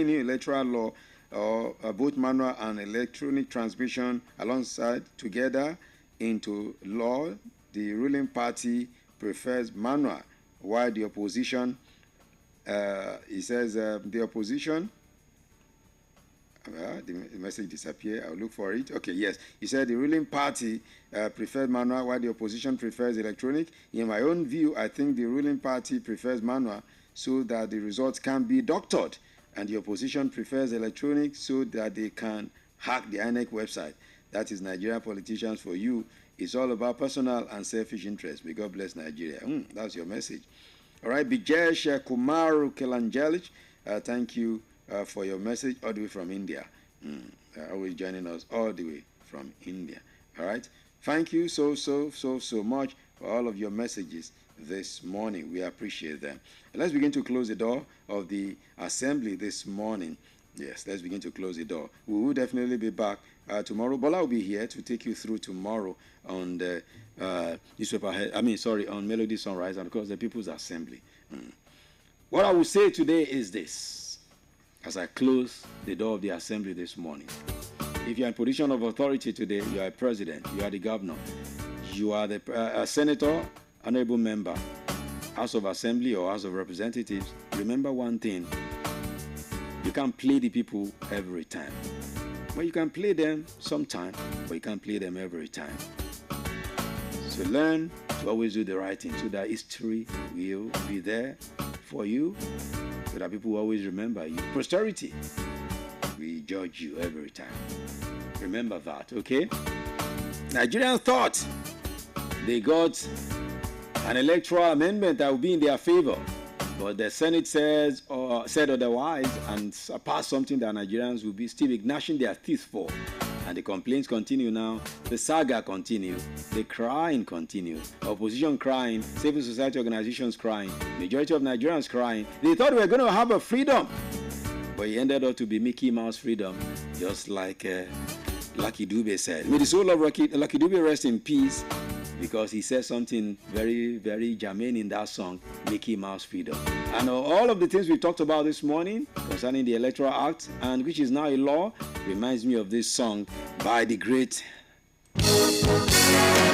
new electoral law, or both manual and electronic transmission alongside together into law. The ruling party prefers manual, while the opposition, he says, the opposition, the message disappeared. I'll look for it. Okay, yes. He said the ruling party prefers manual while the opposition prefers electronic. In my own view, I think the ruling party prefers manual so that the results can be doctored, and the opposition prefers electronic so that they can hack the INEC website. That is Nigerian politicians for you. It's all about personal and selfish interests. May God bless Nigeria. That's your message. All right, Bijesh Kumaru Kelangelich, thank you for your message all the way from India. Always joining us all the way from India. All right. Thank you so much for all of your messages this morning. We appreciate them. Let's begin to close the door of the assembly this morning. Yes, let's begin to close the door. We will definitely be back tomorrow. Bola will be here to take you through tomorrow on the on Melody Sunrise and of course the People's Assembly. What I will say today is this, as I close the door of the assembly this morning. If you are in position of authority today, you are a president, you are the governor, you are the senator, honorable member, House of Assembly or House of Representatives, remember one thing. You can't play the people every time. Well, you can play them sometime, but you can't play them every time. So learn to always do the right thing so that history will be there for you, so that people will always remember you. Posterity will judge you every time. Remember that, okay? Nigerians thought they got an electoral amendment that will be in their favor. But the Senate said otherwise and passed something that Nigerians will be still gnashing their teeth for. And the complaints continue now. The saga continues. The crying continues. Opposition crying. Civil society organizations crying. Majority of Nigerians crying. They thought we were going to have a freedom. But it ended up to be Mickey Mouse freedom. Just like Lucky Dube said. May the soul of Lucky Dube rest in peace. Because he said something very, very germane in that song, Mickey Mouse Freedom. And all of the things we talked about this morning concerning the Electoral Act, and which is now a law, reminds me of this song by the great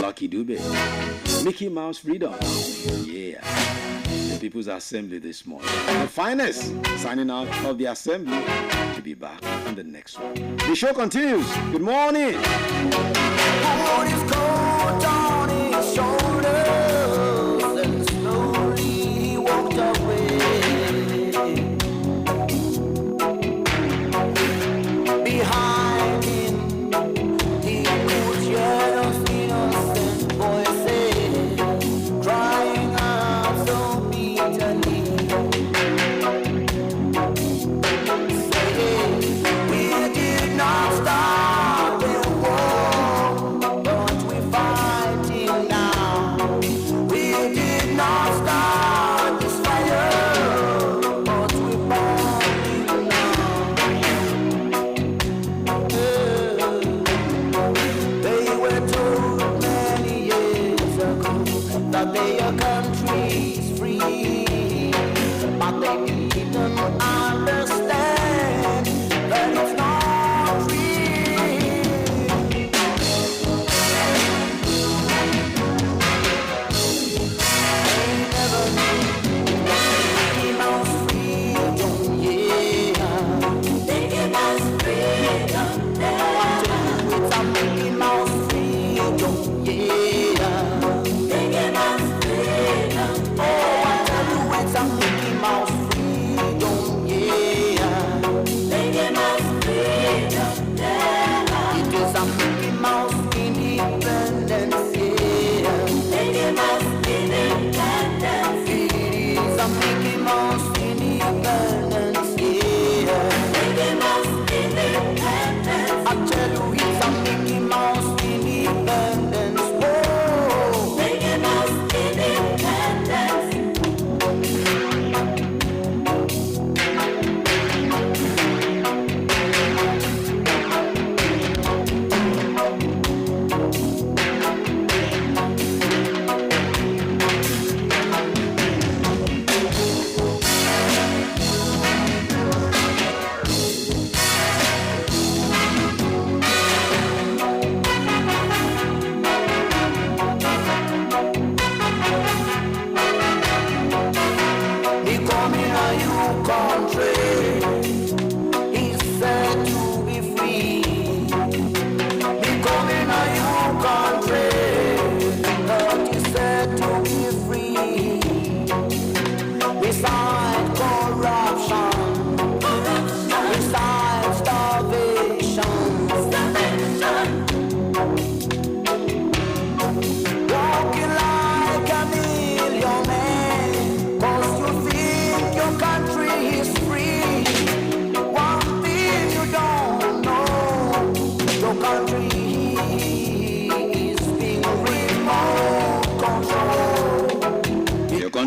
Lucky Dube. Mickey Mouse Freedom. Yeah. The People's Assembly this morning. The finest signing out of the Assembly to be back on the next one. The show continues. Good morning. Shoulders and slowly walked away. Behind him, he could hear those innocent voices crying out so bitterly, saying, "We did not start the war, but we fight till now. We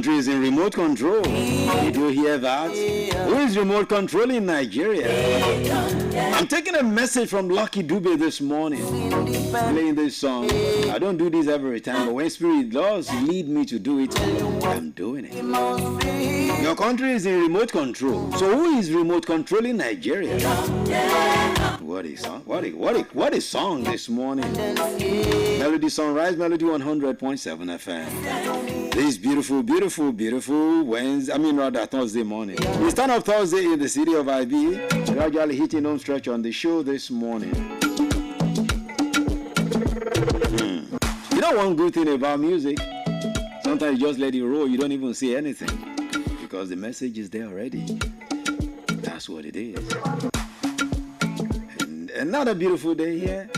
country is in remote control. Did you hear that? Who is remote controlling Nigeria? I'm taking a message from Lucky Dube this morning, playing this song. I don't do this every time, but when Spirit does lead me to do it, I'm doing it. Your country is in remote control. So who is remote controlling Nigeria? What a song! What a song this morning. Melody Sunrise, Melody 100.7 FM. This beautiful Thursday morning. We start off Thursday in the city of IB, gradually hitting home stretch on the show this morning. You know one good thing about music? Sometimes you just let it roll, you don't even say anything because the message is there already. That's what it is. And another beautiful day here.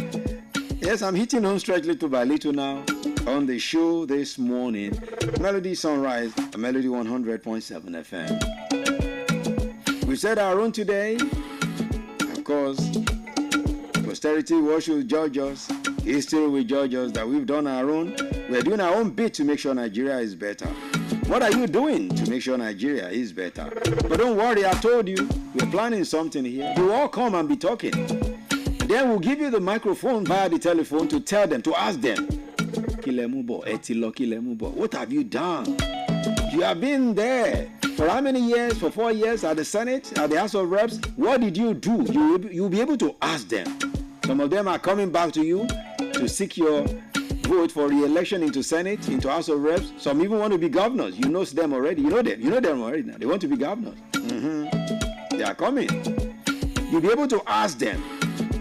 Yes, I'm hitting home stretch little by little now on the show this morning. Melody Sunrise, Melody 100.7 FM. We said our own today. Of course, posterity will judge us. History will judge us that we've done our own. We're doing our own bit to make sure Nigeria is better. What are you doing to make sure Nigeria is better? But don't worry, I told you, we're planning something here. You all come and be talking. Then we'll give you the microphone via the telephone to tell them, to ask them, what have you done? You have been there for how many years? For 4 years at the Senate, at the House of Reps. What did you do? You'll be able to ask them. Some of them are coming back to you to seek your vote for re-election into Senate, into House of Reps. Some even want to be governors. You know them already. You know them already now. They want to be governors. They are coming. You'll be able to ask them,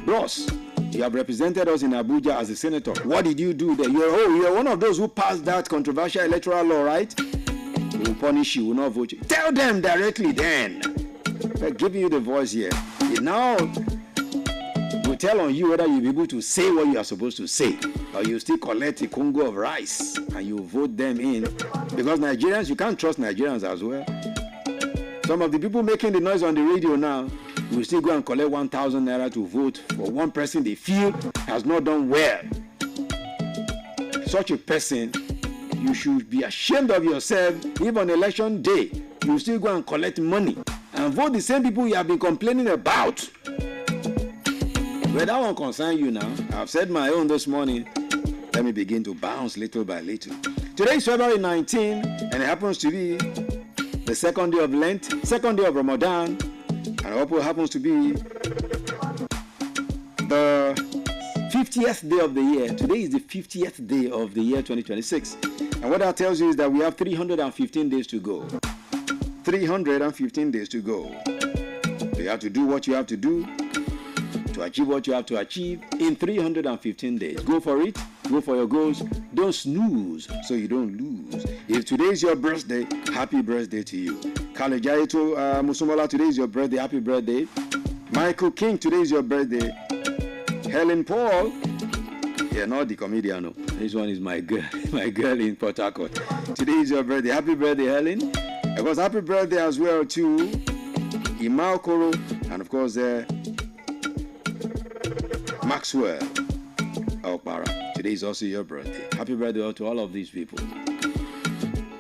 Bros, you have represented us in Abuja as a senator. What did you do there? You're one of those who passed that controversial electoral law, right? We will punish you, we will not vote you. Tell them directly then. They're giving you the voice here. Now, we'll tell on you whether you'll be able to say what you are supposed to say, or you still collect a Congo of rice and you vote them in. Because Nigerians, you can't trust Nigerians as well. Some of the people making the noise on the radio now will still go and collect 1,000 naira to vote for one person they feel has not done well. Such a person, you should be ashamed of yourself. If on election day, you still go and collect money and vote the same people you have been complaining about. But that won't concern you now. I've said my own this morning. Let me begin to bounce little by little. Today is February 19, and it happens to be the second day of Lent, second day of Ramadan, and it happens to be the 50th day of the year. Today is the 50th day of the year 2026. And what that tells you is that we have 315 days to go. 315 days to go. So you have to do what you have to do to achieve what you have to achieve in 315 days. Go for it. Go for your goals. Don't snooze so you don't lose. If today is your birthday, happy birthday to you. Kalejaito Musumola, today is your birthday. Happy birthday. Michael King, today is your birthday. Helen Paul. Yeah, not the comedian. No. This one is my girl in Port Harcourt. Today is your birthday. Happy birthday, Helen. Of course, happy birthday as well to Imao Koro and of course Maxwell Okpara. Today is also your birthday. Happy birthday to all of these people.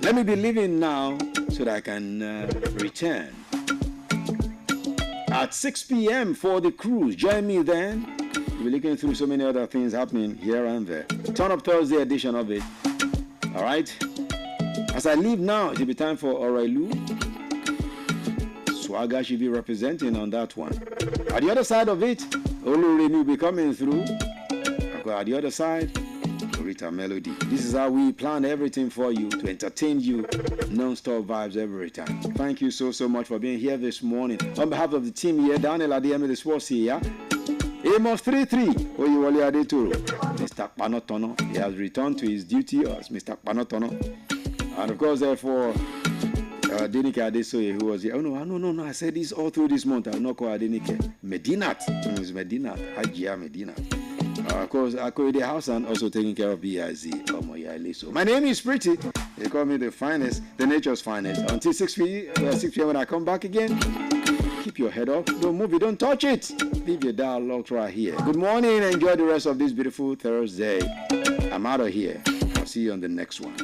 Let me be leaving now so that I can return at 6 p.m. for the cruise. Join me then. We'll be looking through so many other things happening here and there. Turn Up Thursday edition of it. All right. As I leave now, it'll be time for Orailu. Swagger should be representing on that one. At the other side of it, Oluremi will be coming through. At the other side, Rita Melody. This is how we plan everything for you to entertain you, non-stop vibes every time. Thank you so much for being here this morning. On behalf of the team here, Daniel Adeyemi, the sports here. Amos 33, Oyewole Adetoro. Mr. Panotono, he has returned to his duty as Mr. Panotono. And of course, therefore, Adenike Adesoye, who was here. Oh, no, I said this all through this month. I will not call Adenike. Medinat. It's Medinat. Hajia Medinat. Of course, Akoide House and also taking care of BIZ. So my name is Pretty. They call me the finest, the nature's finest. Until 6 p.m. when I come back again, keep your head up. Don't move it. Don't touch it. Leave your dial locked right here. Good morning. Enjoy the rest of this beautiful Thursday. I'm out of here. I'll see you on the next one.